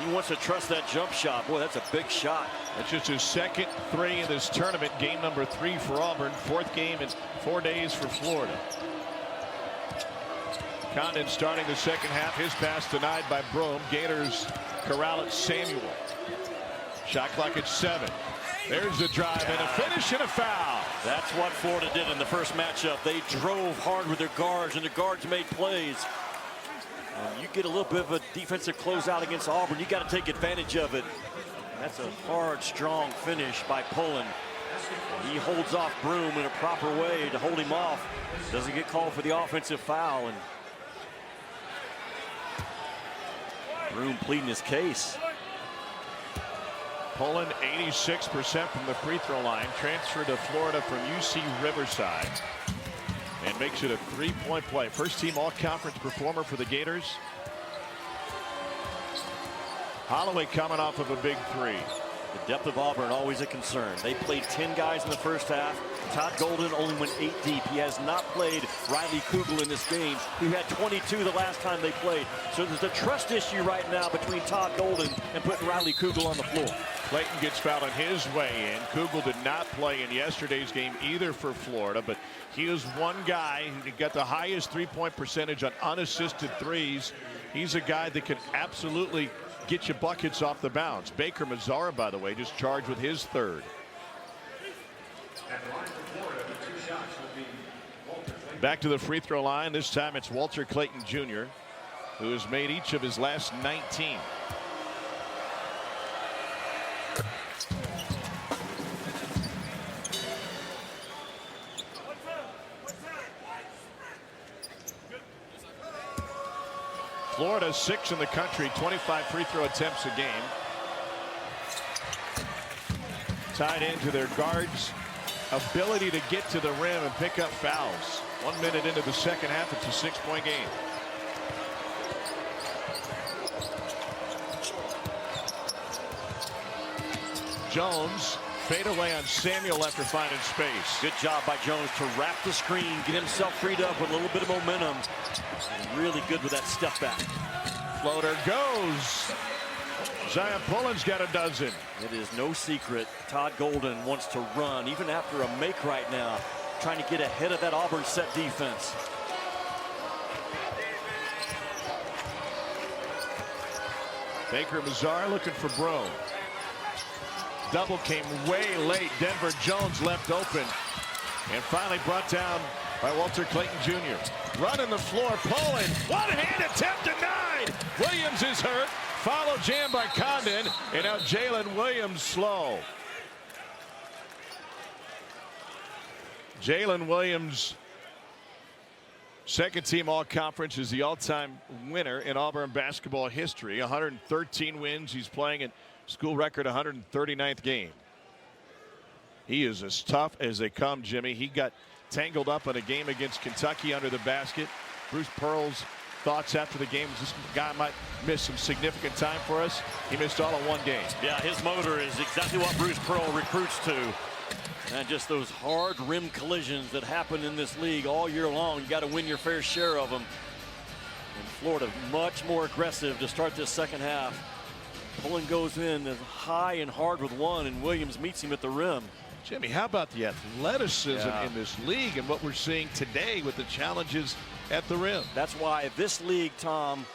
B: He wants to trust that jump shot. Boy, that's a big shot.
A: That's just his second three in this tournament. Game number 3 for Auburn. 4th game in 4 days for Florida. Condon starting the second half. His pass denied by Brome. Gators corral at Samuel. Shot clock at 7. There's the drive and a finish and a foul.
B: That's what Florida did in the first matchup. They drove hard with their guards, and the guards made plays. And you get a little bit of a defensive closeout against Auburn, you got to take advantage of it. That's a hard, strong finish by Pullen. He holds off Broome in a proper way to hold him off. Doesn't get called for the offensive foul, and Broome pleading his case.
A: Pullen 86% from the free throw line. Transferred to Florida from UC Riverside. And makes it a 3-point play. First team all-conference performer for the Gators. Holloway coming off of a big three.
B: The depth of Auburn always a concern. They played 10 guys in the first half. Todd Golden only went 8 deep. He has not played Riley Kugel in this game, who had 22 the last time they played. So there's a trust issue right now between Todd Golden and putting Riley Kugel on the floor.
A: Clayton gets fouled on his way in. Kugel did not play in yesterday's game either for Florida, but he is one guy who got the highest three-point percentage on unassisted threes. He's a guy that can absolutely get you buckets off the bounce. Baker Mazzara, by the way, just charged with his third. Back to the free throw line. This time it's Walter Clayton Jr., who has made each of his last 19. Florida 6th in the country, 25 free throw attempts a game. Tied into their guards' ability to get to the rim and pick up fouls. 1 minute into the second half, it's a 6-point game. Jones fade away on Samuel after finding space.
B: Good job by Jones to wrap the screen, get himself freed up with a little bit of momentum. Really good with that step back.
A: Floater goes. Zion Pullen's got a dozen.
B: It is no secret Todd Golden wants to run, even after a make right now, trying to get ahead of that Auburn set defense.
A: Baker Mazzara looking for Brome. Double came way late. Denver Jones left open and finally brought down by Walter Clayton Jr. Running the floor, Pullen. One-hand attempt denied. Williams is hurt. Follow jam by Condon, and now Jalen Williams slow. Jalen Williams, second team all-conference, is the all-time winner in Auburn basketball history. 113 wins. He's playing at school record 139th game. He is as tough as they come, Jimmy. He got tangled up in a game against Kentucky under the basket. Bruce Pearl's thoughts after the game: this guy might miss some significant time for us. He missed all of one game.
B: Yeah, his motor is exactly what Bruce Pearl recruits to. And just those hard rim collisions that happen in this league all year long. You got to win your fair share of them. And Florida much more aggressive to start this second half. Pullen goes in as high and hard with one, and Williams meets him at the rim.
A: Jimmy, how about the athleticism in this league and what we're seeing today with the challenges at the rim?
B: That's why this league, Tom,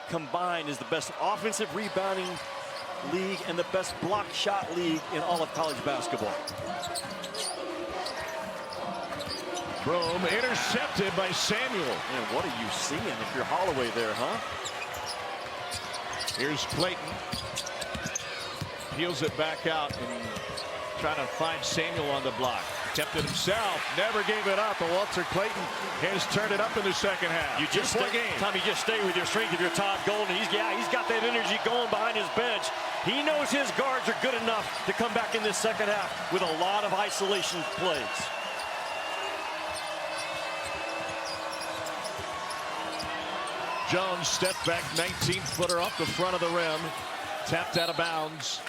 B: combined is the best offensive rebounding league and the best block shot league in all of college basketball.
A: Brome intercepted by Samuel.
B: Man, what are you seeing if you're Holloway there, huh?
A: Here's Clayton. Peels it back out and trying to find Samuel on the block. Kept it himself, never gave it up, and Walter Clayton has turned it up in the second half.
B: You just stay, Tommy, just stay with your strength of your Todd Golden. He's got that energy going behind his bench. He knows his guards are good enough to come back in this second half with a lot of isolation plays.
A: Jones stepped back 19-footer off the front of the rim, tapped out of bounds,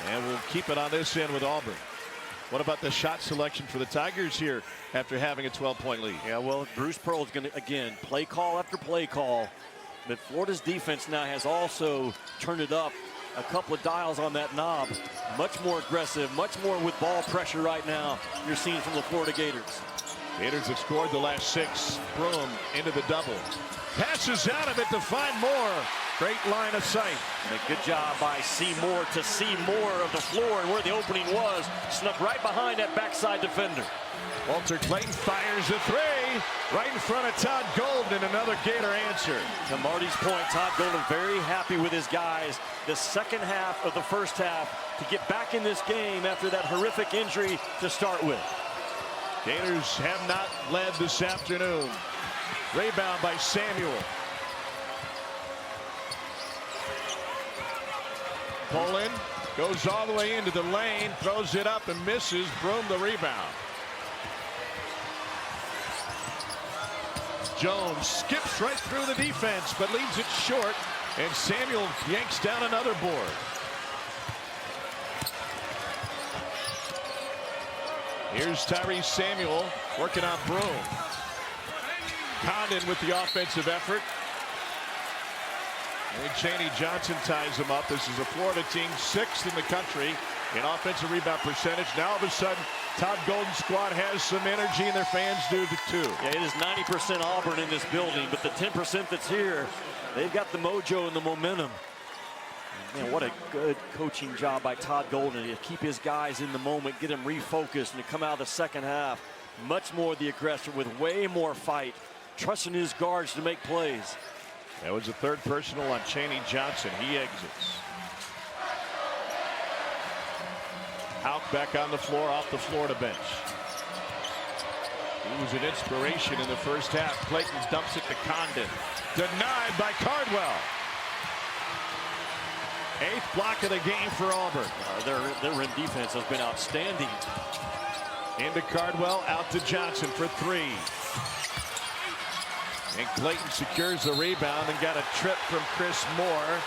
A: and we'll keep it on this end with Auburn. What about the shot selection for the Tigers here after having a 12-point lead?
B: Yeah, well, Bruce Pearl is going to, again, play call after play call. But Florida's defense now has also turned it up a couple of dials on that knob. Much more aggressive, much more with ball pressure right now you're seeing from the Florida Gators.
A: Gators have scored the last 6. Broom into the double. Passes out of it to find Moore. Great line of sight.
B: And a good job by Seymour to see more of the floor and where the opening was. Snuck right behind that backside defender.
A: Walter Clayton fires a 3 right in front of Todd Golden. Another Gator answer.
B: To Marty's point, Todd Golden very happy with his guys the second half of the first half to get back in this game after that horrific injury to start with.
A: Gators have not led this afternoon. Rebound by Samuel. Poland goes all the way into the lane, throws it up and misses. Broom the rebound. Jones skips right through the defense but leaves it short, and Samuel yanks down another board. Here's Tyrese Samuel working on Broom. Condon with the offensive effort. And Chaney Johnson ties him up. This is a Florida team 6th in the country in offensive rebound percentage. Now all of a sudden, Todd Golden's squad has some energy, and their fans do too.
B: Yeah, it is 90% Auburn in this building, but the 10% that's here, they've got the mojo and the momentum. Man, what a good coaching job by Todd Golden to keep his guys in the moment, get them refocused, and to come out of the second half much more the aggressor with way more fight, trusting his guards to make plays.
A: That was a 3rd personal on Chaney Johnson. He exits. Hauk back on the floor off the Florida bench. He was an inspiration in the first half. Clayton dumps it to Condon. Denied by Cardwell. 8th block of the game for Auburn.
B: Their rim defense has been outstanding.
A: Into Cardwell, out to Johnson for 3. And Clayton secures the rebound and got a trip from Chris Moore.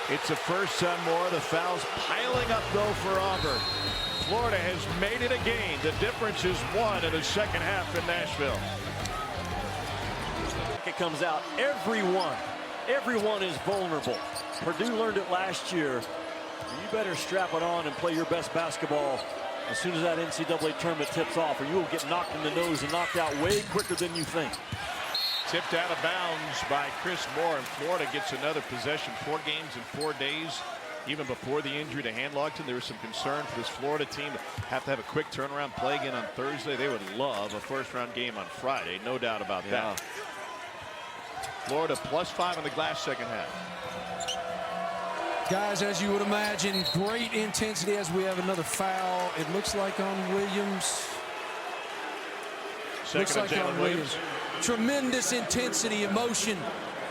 A: It's a first on Moore. The foul's piling up though for Auburn. Florida has made it a game. The difference is 1 in the second half in Nashville.
B: It comes out. Everyone is vulnerable. Purdue learned it last year. You better strap it on and play your best basketball as soon as that NCAA tournament tips off, or you will get knocked in the nose and knocked out way quicker than you think.
A: Tipped out of bounds by Chris Moore, and Florida gets another possession. 4 games in 4 days. Even before the injury to Handlogton, there was some concern for this Florida team to have a quick turnaround, play again on Thursday. They would love a first-round game on Friday, no doubt about that. Florida +5 on the glass second half.
C: Guys, as you would imagine, great intensity as we have another foul. It looks like on Williams.
A: Looks like on Williams.
C: Tremendous intensity, emotion,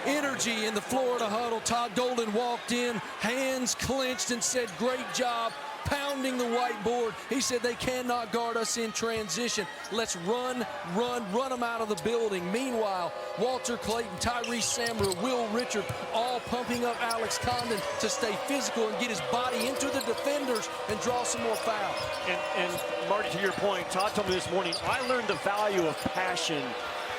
C: energy in the Florida huddle. Todd Golden walked in, hands clenched, and said, great job, pounding the whiteboard. He said they cannot guard us in transition. Let's run them out of the building. Meanwhile, Walter Clayton, Tyrese Samuel, Will Richard, all pumping up Alex Condon to stay physical and get his body into the defenders and draw some more fouls.
B: And Marty, to your point, Todd told me this morning, I learned the value of passion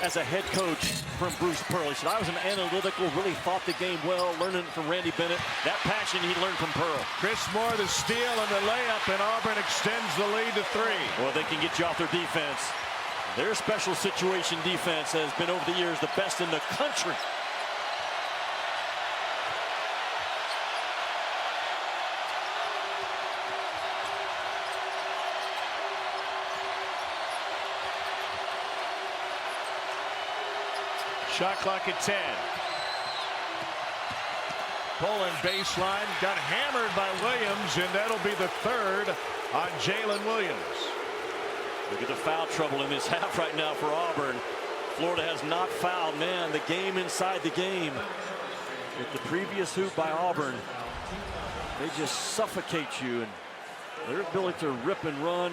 B: as a head coach from Bruce Pearl. He said, I was an analytical, really thought the game well, learning from Randy Bennett. That passion he learned from Pearl.
A: Chris Moore the steal and the layup, and Auburn extends the lead to 3.
B: Well, they can get you off their defense. Their special situation defense has been over the years the best in the country.
A: Shot clock at 10. Poland baseline, got hammered by Williams, and that'll be the 3rd on Jalen Williams.
B: Look at the foul trouble in this half right now for Auburn. Florida has not fouled. Man, the game inside the game. With the previous hoop by Auburn, they just suffocate you, and their ability to rip and run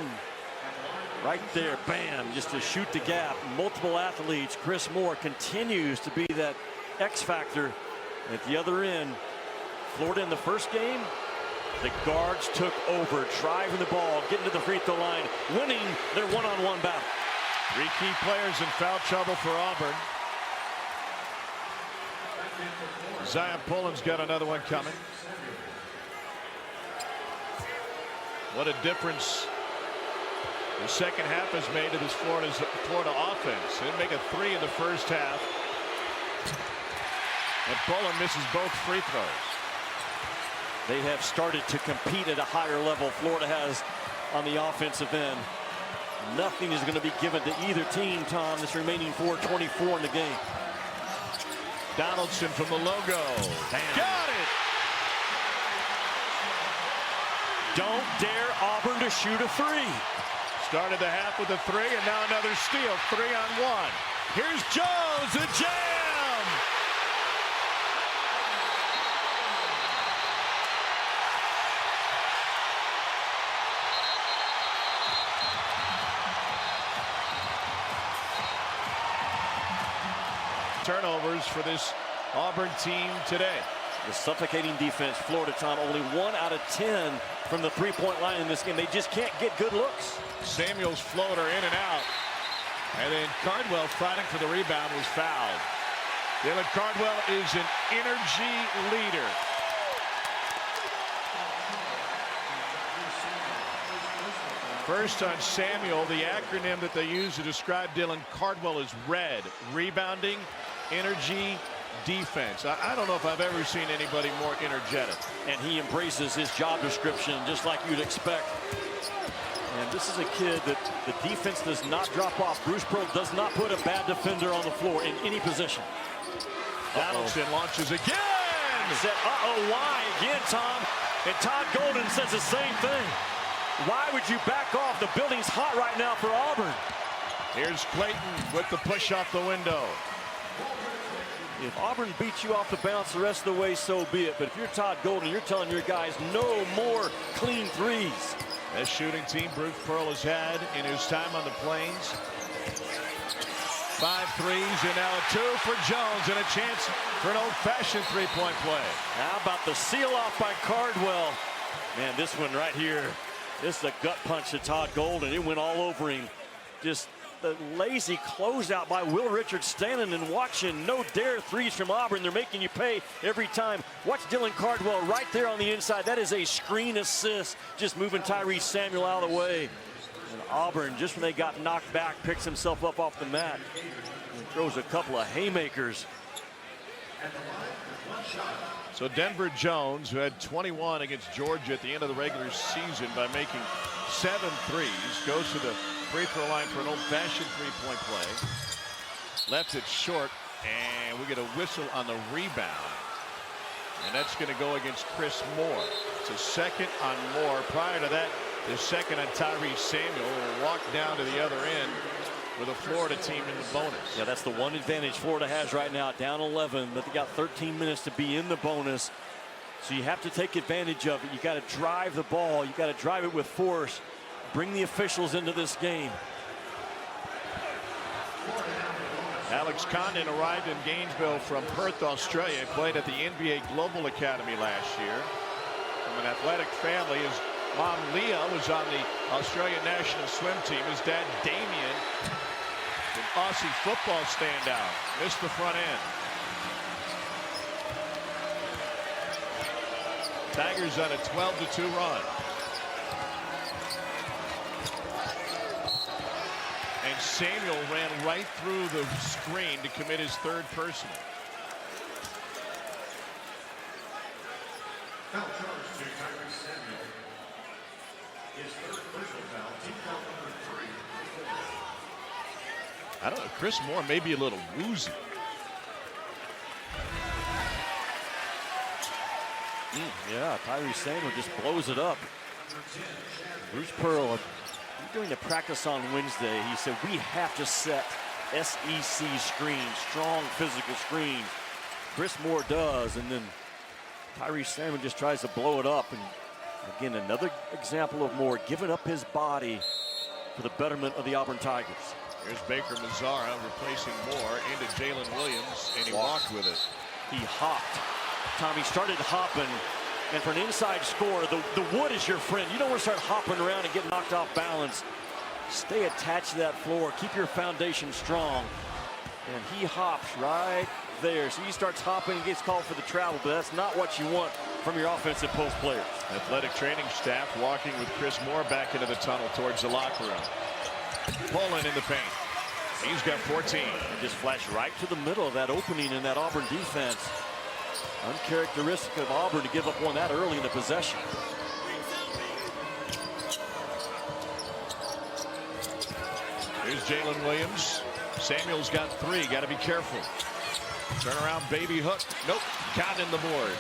B: right there, bam, just to shoot the gap. Multiple athletes. Chris Moore continues to be that X factor at the other end. Florida in the first game The guards took over, driving the ball, getting to the free throw line, winning their one-on-one battle.
A: 3 key players in foul trouble for Auburn. Zion Pullen's got another one coming. What a difference the second half has made to this Florida offense. They didn't make a 3 in the first half. And Pullen misses both free throws.
B: They have started to compete at a higher level. Florida has on the offensive end. Nothing is going to be given to either team, Tom, this remaining 4:24 in the game.
A: Donaldson from the logo.
B: Damn.
A: Got it!
B: Don't dare Auburn to shoot a 3.
A: Started the half with a 3, and now another steal. 3-on-1. Here's Jones, the jam! Turnovers for this Auburn team today.
B: The suffocating defense, Florida, Tom, only 1 out of 10 from the three-point line in this game. They just can't get good looks.
A: Samuel's floater in and out. And then Cardwell fighting for the rebound was fouled. Dylan Cardwell is an energy leader. First on Samuel, the acronym that they use to describe Dylan Cardwell is RED. Rebounding, energy, defense. I don't know if I've ever seen anybody more energetic.
B: And he embraces his job description just like you'd expect. And this is a kid that the defense does not drop off. Bruce Pearl does not put a bad defender on the floor in any position.
A: Donaldson launches again.
B: Said, why again, Tom? And Todd Golden says the same thing. Why would you back off? The building's hot right now for Auburn.
A: Here's Clayton with the push off the window.
B: If Auburn beats you off the bounce the rest of the way, so be it. But if you're Todd Golden, you're telling your guys no more clean threes.
A: Best shooting team Bruce Pearl has had in his time on the Plains. 5 threes and now a 2 for Jones and a chance for an old-fashioned three-point play.
B: How about the seal off by Cardwell? Man, this one right here. This is a gut punch to Todd Golden. It went all over him. Just the lazy closeout by Will Richards, standing and watching. No dare threes from Auburn. They're making you pay every time. Watch Dylan Cardwell right there on the inside. That is a screen assist, just moving Tyrese Samuel out of the way. And Auburn, just when they got knocked back, picks himself up off the mat and throws a couple of haymakers.
A: So Denver Jones, who had 21 against Georgia at the end of the regular season by making 7 threes, goes to the free throw line for an old-fashioned three-point play. Left it short, and we get a whistle on the rebound. And that's going to go against Chris Moore. It's a second on Moore. Prior to that, the second on Tyrese Samuel, will walk down to the other end with a Florida team in the bonus.
B: Yeah, that's the one advantage Florida has right now, down 11, but they got 13 minutes to be in the bonus. So you have to take advantage of it. You got to drive the ball. You got to drive it with force. Bring the officials into this game.
A: Alex Condon arrived in Gainesville from Perth, Australia. Played at the NBA Global Academy last year. From an athletic family, his mom Leah was on the Australian national swim team. His dad Damien, an Aussie football standout, missed the front end. Tigers on a 12-2 run. And Samuel ran right through the screen to commit his 3rd personal.
E: Foul charge to Tyrese Samuel. His 3rd personal foul, team foul number 3.
A: I don't know, Chris Moore may be a little woozy.
B: Yeah, Tyrese Samuel just blows it up. Bruce Pearl, during the practice on Wednesday, he said we have to set SEC screens, strong physical screens. Chris Moore does, and then Tyrese Samuel just tries to blow it up. And again, another example of Moore giving up his body for the betterment of the Auburn Tigers.
A: Here's Baker Mazzara replacing Moore into Jalen Williams, and he walked with it.
B: He hopped. Tommy started hopping, And for an inside score, the wood is your friend. You don't want to start hopping around and get knocked off balance. Stay attached to that floor. Keep your foundation strong. And he hops right there. So he starts hopping and gets called for the travel, but that's not what you want from your offensive post players.
A: Athletic training staff walking with Chris Moore back into the tunnel towards the locker room. Poland in the paint. He's got 14.
B: Just flash right to the middle of that opening in that Auburn defense. Uncharacteristic of Auburn to give up one that early in the possession.
A: Here's Jalen Williams. Samuel's got 3. Got to be careful. Turn around, baby hook. Nope. Count in the board.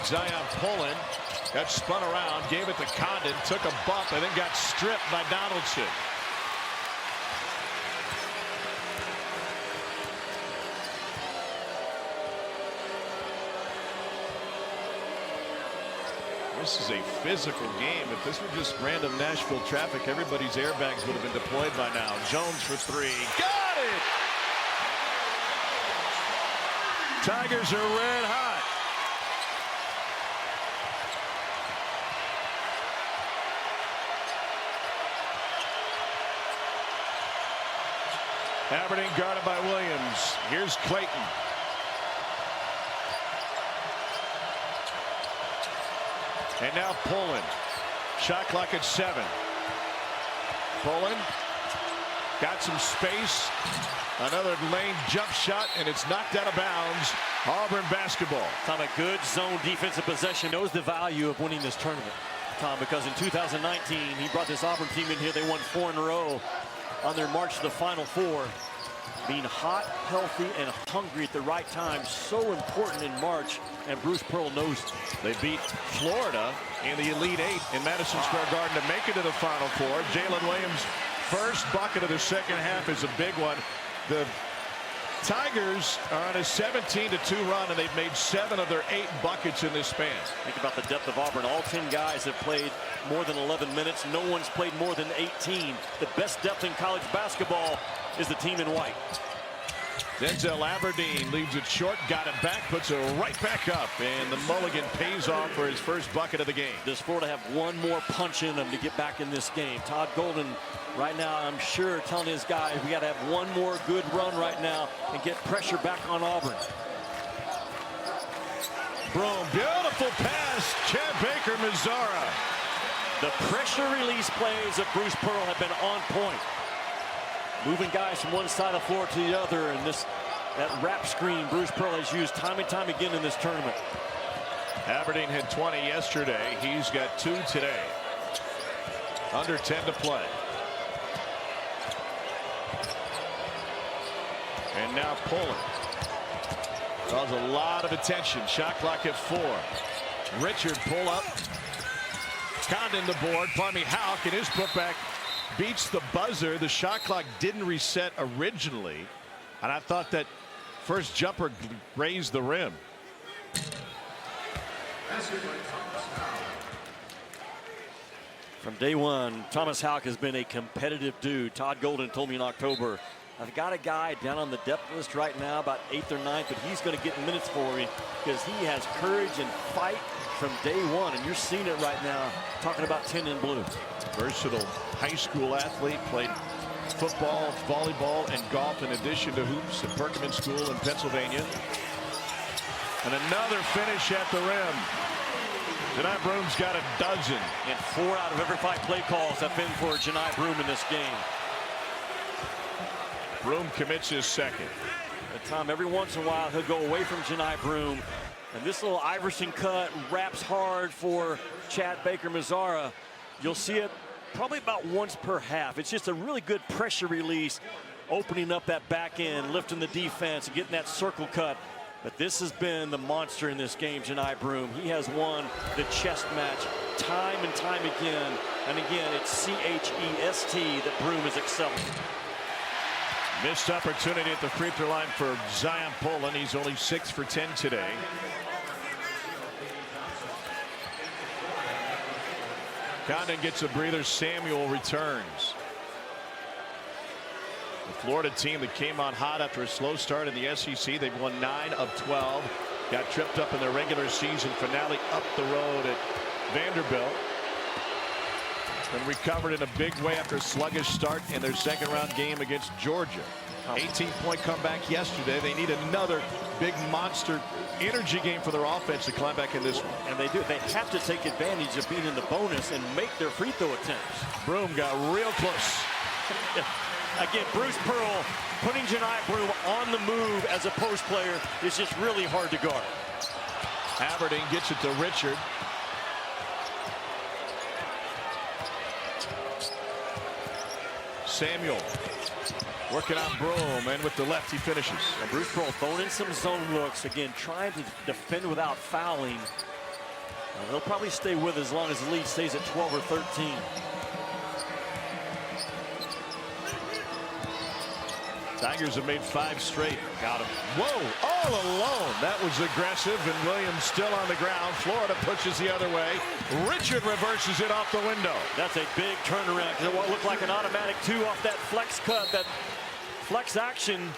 A: Zion Poland got spun around, gave it to Condon, took a bump, and then got stripped by Donaldson. This is a physical game. If this were just random Nashville traffic, everybody's airbags would have been deployed by now. Jones for 3. Got it! Tigers are red hot. Aberdeen guarded by Williams. Here's Clayton. And now Poland. Shot clock at 7. Poland got some space. Another lane jump shot, and it's knocked out of bounds. Auburn basketball.
B: Tom, a good zone defensive possession knows the value of winning this tournament, Tom, because in 2019 he brought this Auburn team in here. They won 4 in a row on their march to the Final Four. Being hot, healthy, and hungry at the right time, so important in March, and Bruce Pearl knows it.
A: They beat Florida in the Elite 8 in Madison Square Garden to make it to the Final Four. Jalen Williams' first bucket of the second half is a big one. The Tigers are on a 17-2 run, and they've made 7 of their 8 buckets in this span.
B: Think about the depth of Auburn. All 10 guys have played more than 11 minutes. No one's played more than 18. The best depth in college basketball is the team in white.
A: Denzel Aberdeen leaves it short, got it back, puts it right back up, and the mulligan pays off for his first bucket of the game.
B: Does Florida have one more punch in them to get back in this game? Todd Golden right now, I'm sure, telling his guys we got to have one more good run right now and get pressure back on Auburn.
A: Broom, beautiful pass, Chad Baker, Mazzara.
B: The pressure release plays of Bruce Pearl have been on point. Moving guys from one side of the floor to the other, and that wrap screen Bruce Pearl has used time and time again in this tournament.
A: Aberdeen had 20 yesterday. He's got 2 today. Under 10 to play. And now Poland draws a lot of attention. Shot clock at 4. Richard pull up. Condon the board. Plummy Houck, and his putback beats the buzzer. The shot clock didn't reset originally, and I thought that first jumper raised the rim.
B: From day one, Thomas Houck has been a competitive dude. Todd Golden told me in October, I've got a guy down on the depth list right now, about 8th or 9th, but he's going to get minutes for me because he has courage and fight from day one, and you're seeing it right now, talking about 10 in blue.
A: Versatile high school athlete, played football, volleyball, and golf in addition to hoops at Perkman School in Pennsylvania. And another finish at the rim. Janai Broom's got a dozen.
B: And 4 out of every 5 play calls have been for Janai Broom in this game.
A: Broom commits his second.
B: But Tom, every once in a while he'll go away from Janai Broom, and this little Iverson cut wraps hard for Chad Baker Mazzara. You'll see it probably about once per half. It's just a really good pressure release, opening up that back end, lifting the defense, and getting that circle cut. But this has been the monster in this game, Janai Broom. He has won the chest match time and time again. And again, it's C-H-E-S-T that Broom is excelling.
A: Missed opportunity at the free throw line for Zion Poland. He's only 6 for 10 today. Condon gets a breather. Samuel returns. The Florida team that came on hot after a slow start in the SEC. They've won 9 of 12. Got tripped up in their regular season finale up the road at Vanderbilt. Then recovered in a big way after a sluggish start in their second-round game against Georgia. 18-point comeback yesterday. They need another big monster energy game for their offense to climb back in this one.
B: And they do. They have to take advantage of being in the bonus and make their free throw attempts.
A: Broome got real close.
B: Again, Bruce Pearl putting Janai Broome on the move as a post player is just really hard to guard.
A: Aberdeen gets it to Richard. Samuel working on Broome, and with the left he finishes.
B: And Bruce Pearl throwing in some zone looks, again trying to defend without fouling. They'll probably stay with as long as the lead stays at 12 or 13.
A: Tigers have made 5 straight.
B: Got him.
A: Whoa, all alone. That was aggressive, and Williams still on the ground. Florida pushes the other way. Richard reverses it off the window.
B: That's a big turnaround, because what looked like an automatic 2 off that flex cut, that flex action.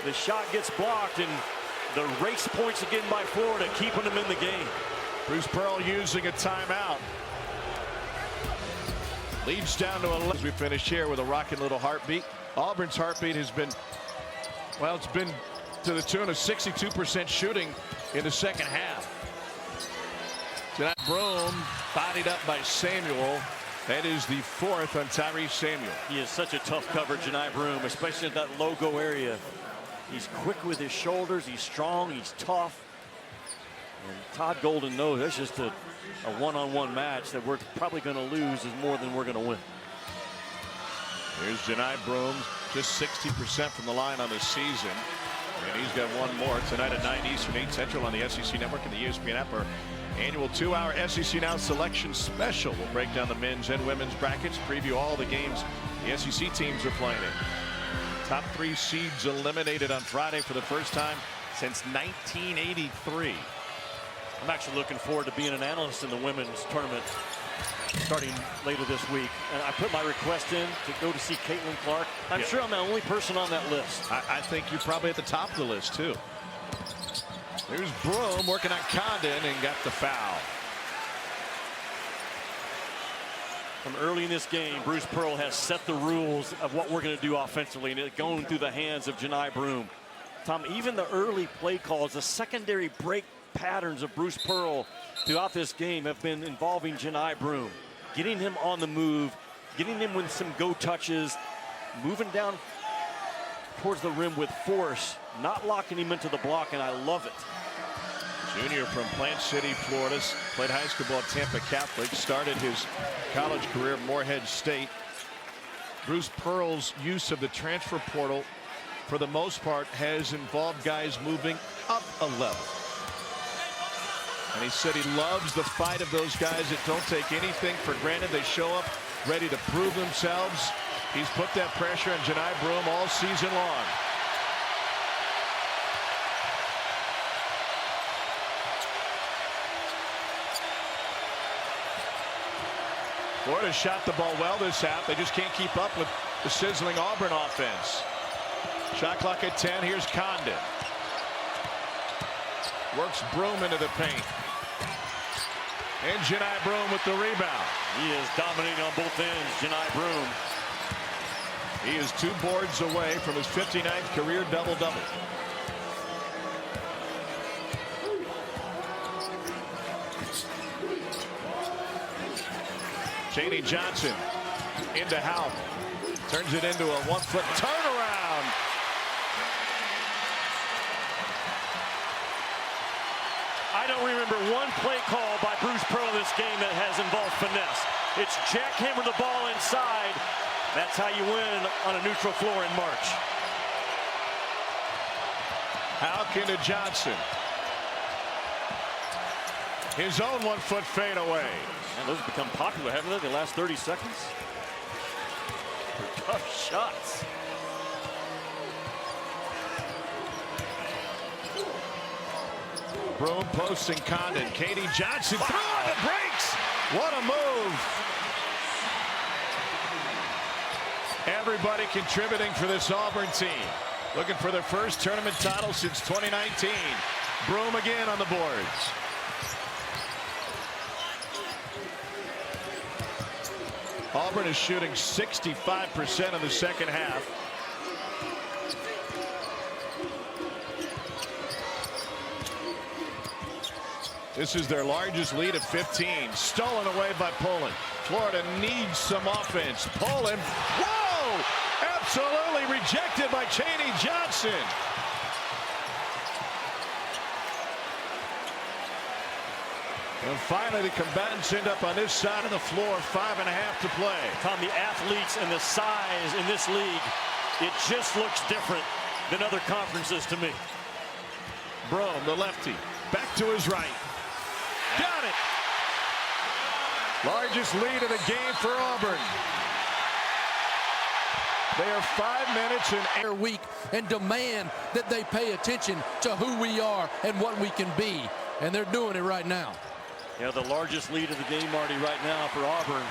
B: The shot gets blocked, and the race points again by Florida, keeping them in the game.
A: Bruce Pearl using a timeout. Leads down to 11 as we finish here with a rocking little heartbeat. Auburn's heartbeat has been, well, it's been to the tune of 62% shooting in the second half. Tonight, Broome bodied up by Samuel. That is the 4th on Tyrese Samuel.
B: He is such a tough cover, Janai Broome, especially in that logo area. He's quick with his shoulders. He's strong. He's tough. And Todd Golden knows that's just a one-on-one match that we're probably going to lose is more than we're going to win.
A: Here's Janai Broome, just 60% from the line on the season. And he's got one more tonight at 9 Eastern, 8 Central on the SEC Network and the ESPN app. Our annual 2-hour SEC Now selection special. We'll break down the men's and women's brackets, preview all the games the SEC teams are playing in. Top 3 seeds eliminated on Friday for the first time since 1983.
B: I'm actually looking forward to being an analyst in the women's tournament starting later this week. And I put my request in to go to see Caitlin Clark. I'm sure I'm the only person on that list.
A: I think you're probably at the top of the list, too. There's Broome working on Condon and got the foul.
B: From early in this game, Bruce Pearl has set the rules of what we're going to do offensively, and it's going through the hands of Janai Broome. Tom, even the early play calls, the secondary break patterns of Bruce Pearl throughout this game have been involving Janai Broome, getting him on the move, getting him with some go touches, moving down towards the rim with force, not locking him into the block, and I love it.
A: Junior from Plant City, Florida, played high school ball at Tampa Catholic, started his college career at Morehead State. Bruce Pearl's use of the transfer portal, for the most part, has involved guys moving up a level. And he said he loves the fight of those guys that don't take anything for granted. They show up ready to prove themselves. He's put that pressure on Janai Broome all season long. Florida shot the ball well this half. They just can't keep up with the sizzling Auburn offense. Shot clock at 10. Here's Condon. Works Broome into the paint. And Janai Broome with the rebound.
B: He is dominating on both ends, Janai Broome.
A: He is 2 boards away from his 59th career double-double. Chaney Johnson into Houck. Turns it into a 1-foot turnaround.
B: I don't remember one play call by Bruce Pearl in this game that has involved finesse. It's jackhammer the ball inside. That's how you win on a neutral floor in March.
A: Houck into Johnson. His own 1-foot fade away.
B: And those have become popular, haven't they, the last 30 seconds? Tough shots.
A: Broome posting Condon. Katie Johnson through the breaks. What a move. Everybody contributing for this Auburn team. Looking for their first tournament title since 2019. Broome again on the boards. Auburn is shooting 65% in the second half. This is their largest lead of 15. Stolen away by Poland. Florida needs some offense. Poland, whoa! Absolutely rejected by Chaney Johnson. And finally, the combatants end up on this side of the floor. 5.5 to play.
B: Tom, the athletes and the size in this league, it just looks different than other conferences to me.
A: Broome, the lefty, back to his right. Got it. Largest lead of the game for Auburn. They are 5 minutes and
C: Their week and demand that they pay attention to who we are and what we can be. And they're doing it right now.
B: Yeah, the largest lead of the game, Marty, right now for Auburn.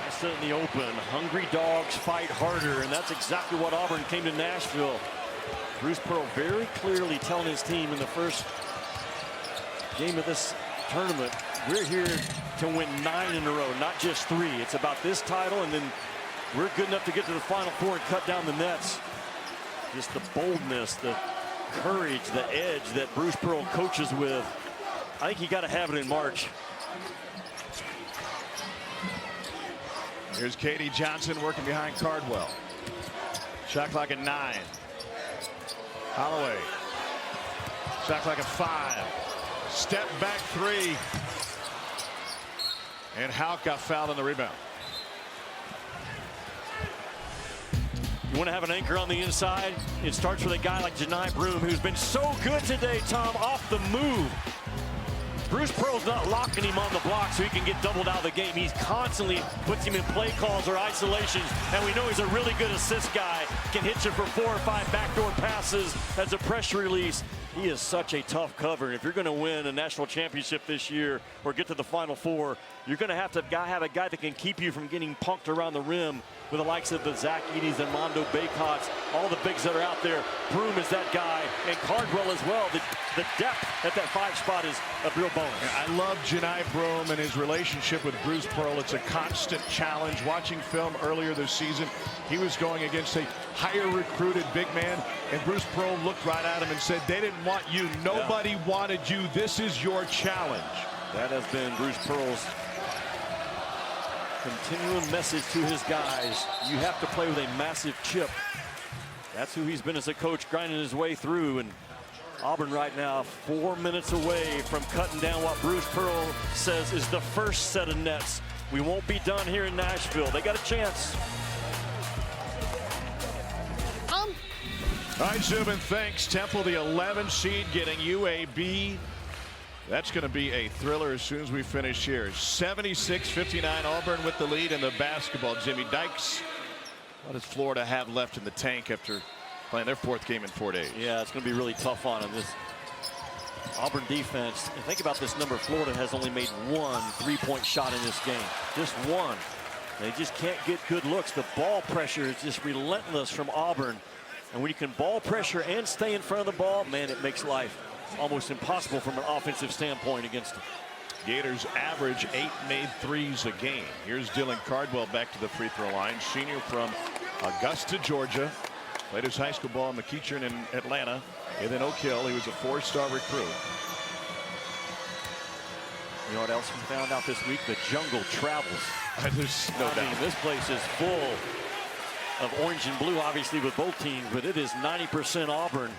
B: That's it in the open. Hungry dogs fight harder, and that's exactly what Auburn came to Nashville. Bruce Pearl very clearly telling his team in the first game of this tournament, we're here to win 9 in a row, not just 3. It's about this title, and then we're good enough to get to the Final Four and cut down the nets. Just the boldness, the courage, the edge that Bruce Pearl coaches with. I think you got to have it in March.
A: Here's Katie Johnson working behind Cardwell. Shot clock at 9. Holloway. Shot clock at 5. Step back 3. And Houck got fouled on the rebound.
B: You want to have an anchor on the inside? It starts with a guy like Janai Broome, who's been so good today, Tom, off the move. Bruce Pearl's not locking him on the block so he can get doubled out of the game. He's constantly puts him in play calls or isolations, and we know he's a really good assist guy. Can hit you for 4 or 5 backdoor passes as a pressure release. He is such a tough cover. If you're going to win a national championship this year or get to the Final Four, you're going to have a guy that can keep you from getting punked around the rim with the likes of the Zach Edey's and Mondo Baycots, all the bigs that are out there. Broome is that guy, and Cardwell as well. The depth at that 5 spot is a real bonus.
A: I love Janai Broome and his relationship with Bruce Pearl. It's a constant challenge. Watching film earlier this season, he was going against a higher recruited big man, and Bruce Pearl looked right at him and said, they didn't want you. Nobody wanted you. This is your challenge.
B: That has been Bruce Pearl's continuing message to his guys. You have to play with a massive chip. That's who he's been as a coach, grinding his way through. And Auburn right now 4 minutes away from cutting down what Bruce Pearl says is the first set of nets. We won't be done here in Nashville. They got a chance.
A: All right, Zubin, thanks. Temple, the 11 seed, getting UAB. That's going to be a thriller as soon as we finish here. 76-59, Auburn with the lead in the basketball. Jimmy Dykes, what does Florida have left in the tank after playing their 4th game in 4 days?
B: Yeah, it's going to be really tough on them. This Auburn defense, and think about this number. Florida has only made 1 3-point shot in this game. Just 1. They just can't get good looks. The ball pressure is just relentless from Auburn. And when you can ball pressure and stay in front of the ball, man, it makes life almost impossible from an offensive standpoint against them.
A: Gators average 8 made threes a game. Here's Dylan Cardwell back to the free throw line. Senior from Augusta, Georgia. Played his high school ball in McEachern in Atlanta. And then Oak Hill, he was a 4-star recruit.
B: You know what else we found out this week? The jungle travels.
A: There's no doubt.
B: This place is full of orange and blue, obviously, with both teams, but it is 90% Auburn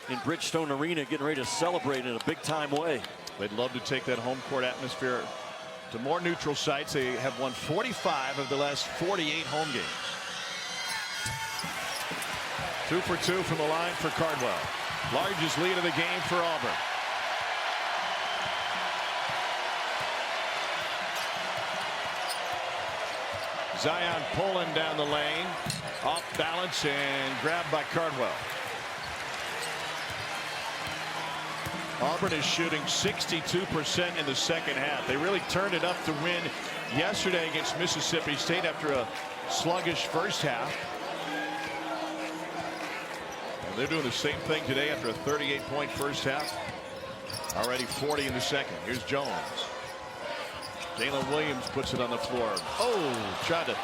B: in Bridgestone Arena, getting ready to celebrate in a big-time way.
A: They'd love to take that home court atmosphere to more neutral sites. They have won 45 of the last 48 home games. 2 for 2 from the line for Cardwell. Largest lead of the game for Auburn. Zion Poland down the lane, off balance and grabbed by Cardwell. Auburn is shooting 62% in the second half. They really turned it up to win yesterday against Mississippi State after a sluggish first half. And they're doing the same thing today after a 38-point first half. Already 40 in the second. Here's Jones. Jalen Williams puts it on the floor. Oh, tried to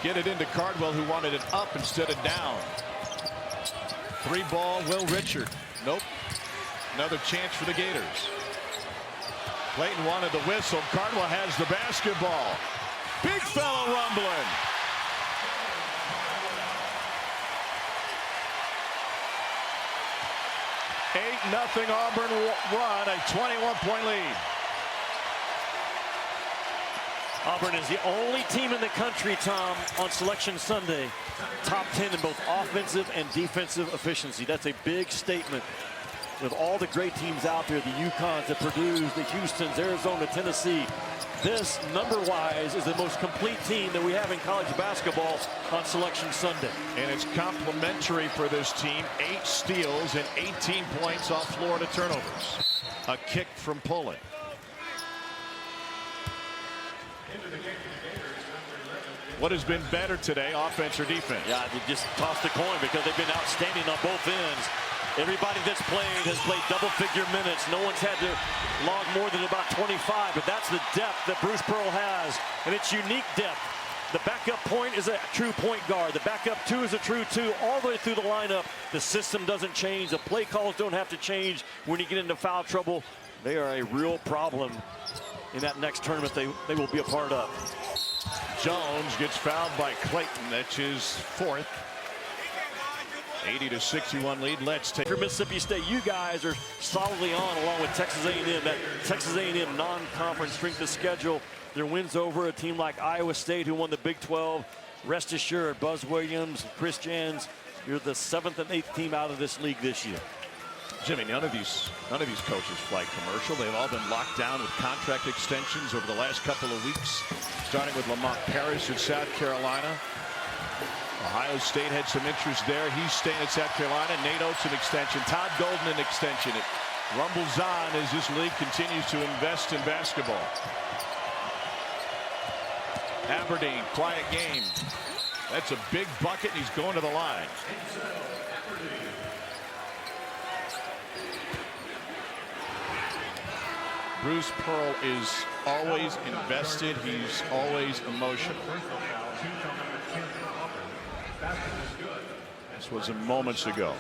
A: get it into Cardwell, who wanted it up instead of down. 3-ball, Will Richard. Nope. Another chance for the Gators. Clayton wanted the whistle. Cardwell has the basketball. Big fella rumbling. Nothing Auburn run, a 21-point lead.
B: Auburn is the only team in the country, Tom, on Selection Sunday, top 10 in both offensive and defensive efficiency. That's a big statement. With all the great teams out there, the UConns, the Purdue's, the Houstons, Arizona, Tennessee, this, number-wise, is the most complete team that we have in college basketball on Selection Sunday.
A: And it's complimentary for this team. 8 steals and 18 points off Florida turnovers. A kick from Pullen. What has been better today, offense or defense?
B: Yeah, they just tossed the coin because they've been outstanding on both ends. Everybody that's played has played double-figure minutes. No one's had to log more than about 25, but that's the depth that Bruce Pearl has, and it's unique depth. The backup point is a true point guard. The backup 2 is a true 2. All the way through the lineup, the system doesn't change. The play calls don't have to change when you get into foul trouble. They are a real problem in that next tournament they will be a part of.
A: Jones gets fouled by Clayton. That's his 4th. 80-61 lead. Let's take
B: for Mississippi State. You guys are solidly on, along with Texas A&M. That Texas A&M non-conference strength of schedule. Their wins over a team like Iowa State, who won the Big 12. Rest assured, Buzz Williams, Chris Jans, you're the 7th and 8th team out of this league this year.
A: Jimmy, none of these coaches fly commercial. They've all been locked down with contract extensions over the last couple of weeks, starting with Lamont Paris in South Carolina. Ohio State had some interest there. He's staying at South Carolina. Nate Oates an extension. Todd Golden an extension. It rumbles on as this league continues to invest in basketball. Aberdeen, quiet game. That's a big bucket. He's going to the line. Bruce Pearl is always invested. He's always emotional. This was moments ago.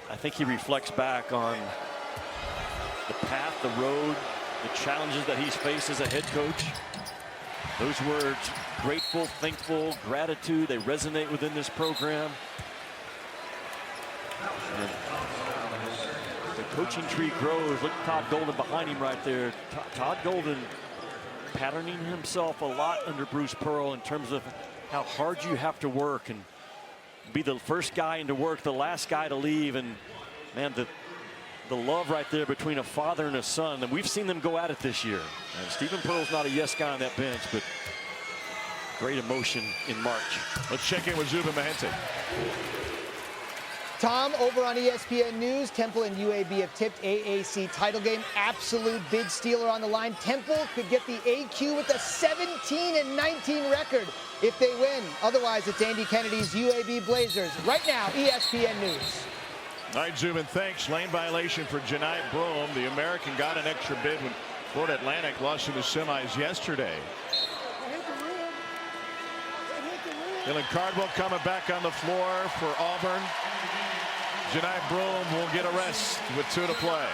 B: I think he reflects back on the path, the road, the challenges that he's faced as a head coach. Those words, grateful, thankful, gratitude, they resonate within this program. And the coaching tree grows. Look at Todd Golden behind him right there. Todd Golden patterning himself a lot under Bruce Pearl in terms of how hard you have to work and be the first guy into work, the last guy to leave. And man, the love right there between a father and a son, and we've seen them go at it this year. And Stephen Pearl's not a yes guy on that bench, but great emotion in March.
A: Let's check in with Zubin Mehenti.
F: Tom, over on ESPN News, Temple and UAB have tipped AAC title game. Absolute bid stealer on the line. Temple could get the AQ with a 17-19 record if they win. Otherwise, it's Andy Kennedy's UAB Blazers. Right now, ESPN News.
A: All right, Zubin, thanks. Lane violation for Janai Broome. The American got an extra bid when Florida Atlantic lost in the semis yesterday. Dylan Cardwell coming back on the floor for Auburn. Janai Broome will get a rest with 2 to play.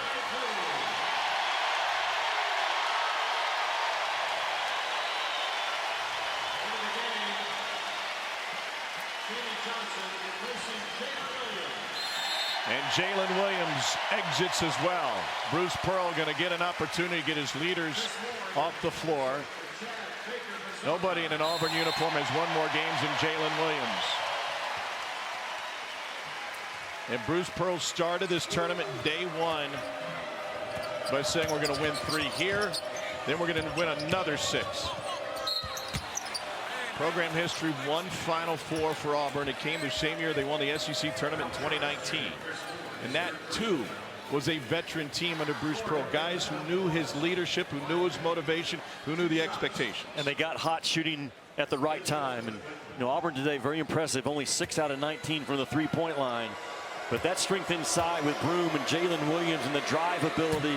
A: And Jalen Williams exits as well. Bruce Pearl going to get an opportunity to get his leaders off the floor. Nobody in an Auburn uniform has won more games than Jalen Williams. And Bruce Pearl started this tournament day 1 by saying we're going to win 3 here, then we're going to win another 6. Program history, 1 Final Four for Auburn. It came the same year they won the SEC tournament in 2019. And that, too, was a veteran team under Bruce Pearl. Guys who knew his leadership, who knew his motivation, who knew the expectations.
B: And they got hot shooting at the right time. And Auburn today, very impressive. Only 6 out of 19 from the three-point line. But that strength inside with Broome and Jalen Williams and the drive ability.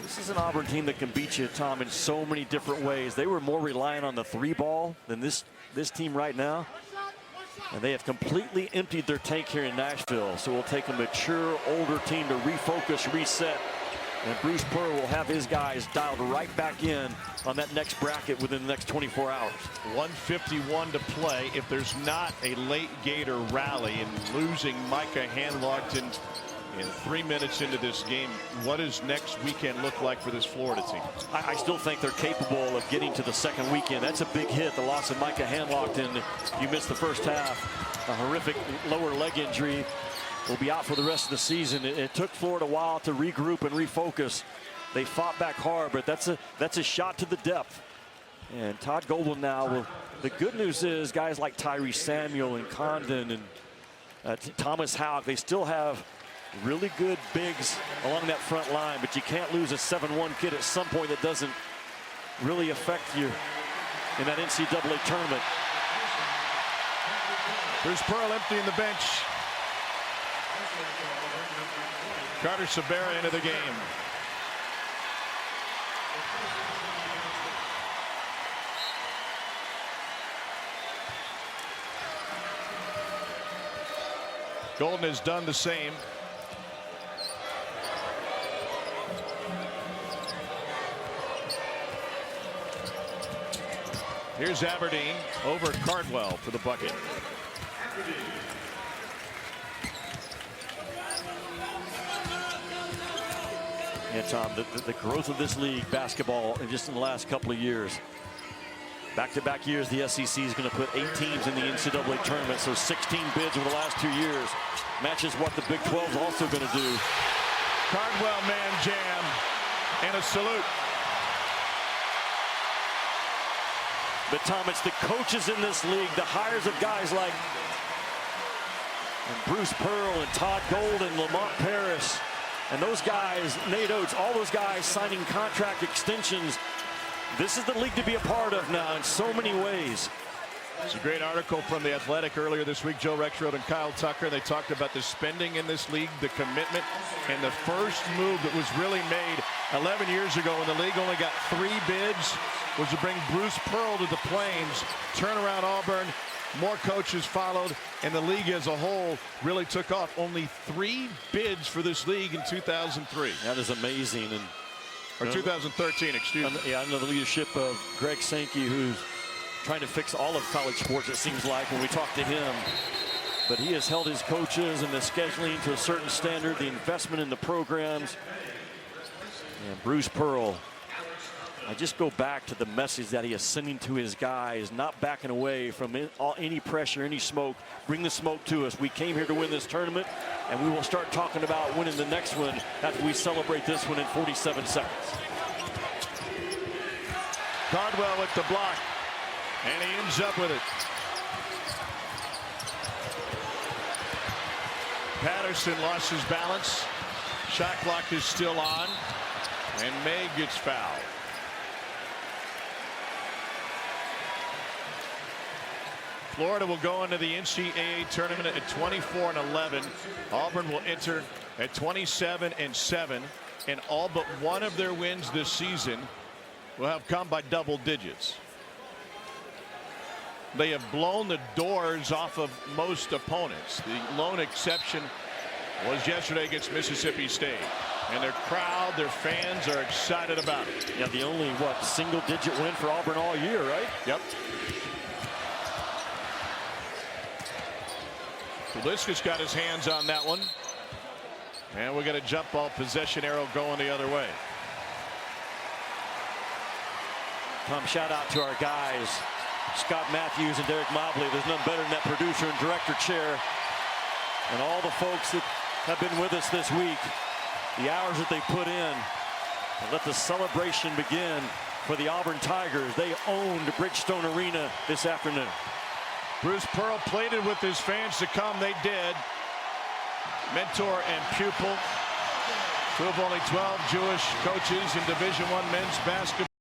B: This is an Auburn team that can beat you, Tom, in so many different ways. They were more reliant on the three ball than this team right now. And they have completely emptied their tank here in Nashville. So we'll take a mature, older team to refocus, reset. And Bruce Pearl will have his guys dialed right back in on that next bracket within the next 24 hours.
A: 1:51 to play. If there's not a late Gator rally and losing Micah Handlogton in 3 minutes into this game, what does next weekend look like for this Florida team?
B: I still think they're capable of getting to the second weekend. That's a big hit, the loss of Micah Handlogton. You missed the first half. A horrific lower leg injury. Will be out for the rest of the season. It took Florida a while to regroup and refocus. They fought back hard, but that's a shot to the depth. And Todd Golden now, the good news is guys like Tyree Samuel and Condon and Thomas Houck, they still have really good bigs along that front line, but you can't lose a 7-1 kid at some point that doesn't really affect you in that NCAA tournament.
A: Bruce Pearl emptying the bench. Carter Sabera into the game. Golden has done the same. Here's Aberdeen over Cardwell for the bucket.
B: Yeah, Tom, the growth of this league basketball just in the last couple of years. Back-to-back years, the SEC is going to put 8 teams in the NCAA tournament, so 16 bids over the last 2 years. Matches what the Big 12 is also going to do.
A: Cardwell man jam and a salute.
B: But Tom, it's the coaches in this league, the hires of guys like Bruce Pearl and Todd Golden, Lamont Paris, and those guys, Nate Oates, all those guys signing contract extensions. This is the league to be a part of now in so many ways.
A: It's a great article from The Athletic earlier this week. Joe Rex wrote and Kyle Tucker. They talked about the spending in this league, the commitment, and the first move that was really made 11 years ago when the league only got 3 bids was to bring Bruce Pearl to the Plains, turn around Auburn. More coaches followed, and the league as a whole really took off. Only 3 bids for this league in 2003.
B: That is amazing.
A: Or 2013, excuse me.
B: Yeah, under the leadership of Greg Sankey, who's trying to fix all of college sports, it seems like, when we talk to him. But he has held his coaches and the scheduling to a certain standard, the investment in the programs. And Bruce Pearl, I just go back to the message that he is sending to his guys, not backing away from any pressure, any smoke. Bring the smoke to us. We came here to win this tournament, and we will start talking about winning the next one after we celebrate this one in 47 seconds.
A: Cardwell with the block, and he ends up with it. Patterson lost his balance. Shot clock is still on, and May gets fouled. Florida will go into the NCAA tournament at 24-11. Auburn will enter at 27-7, and all but one of their wins this season will have come by double digits. They have blown the doors off of most opponents. The lone exception was yesterday against Mississippi State. And their crowd, their fans are excited about it.
B: Yeah, the only, single-digit win for Auburn all year, right?
A: Yep. Liskus got his hands on that one. And we got a jump ball possession arrow going the other way.
B: Tom, shout out to our guys, Scott Matthews and Derek Mobley. There's none better than that producer and director chair. And all the folks that have been with us this week, the hours that they put in. And let the celebration begin for the Auburn Tigers. They owned Bridgestone Arena this afternoon.
A: Bruce Pearl pleaded with his fans to come. They did. mentor and pupil. Two of only 12 Jewish coaches in Division I men's basketball.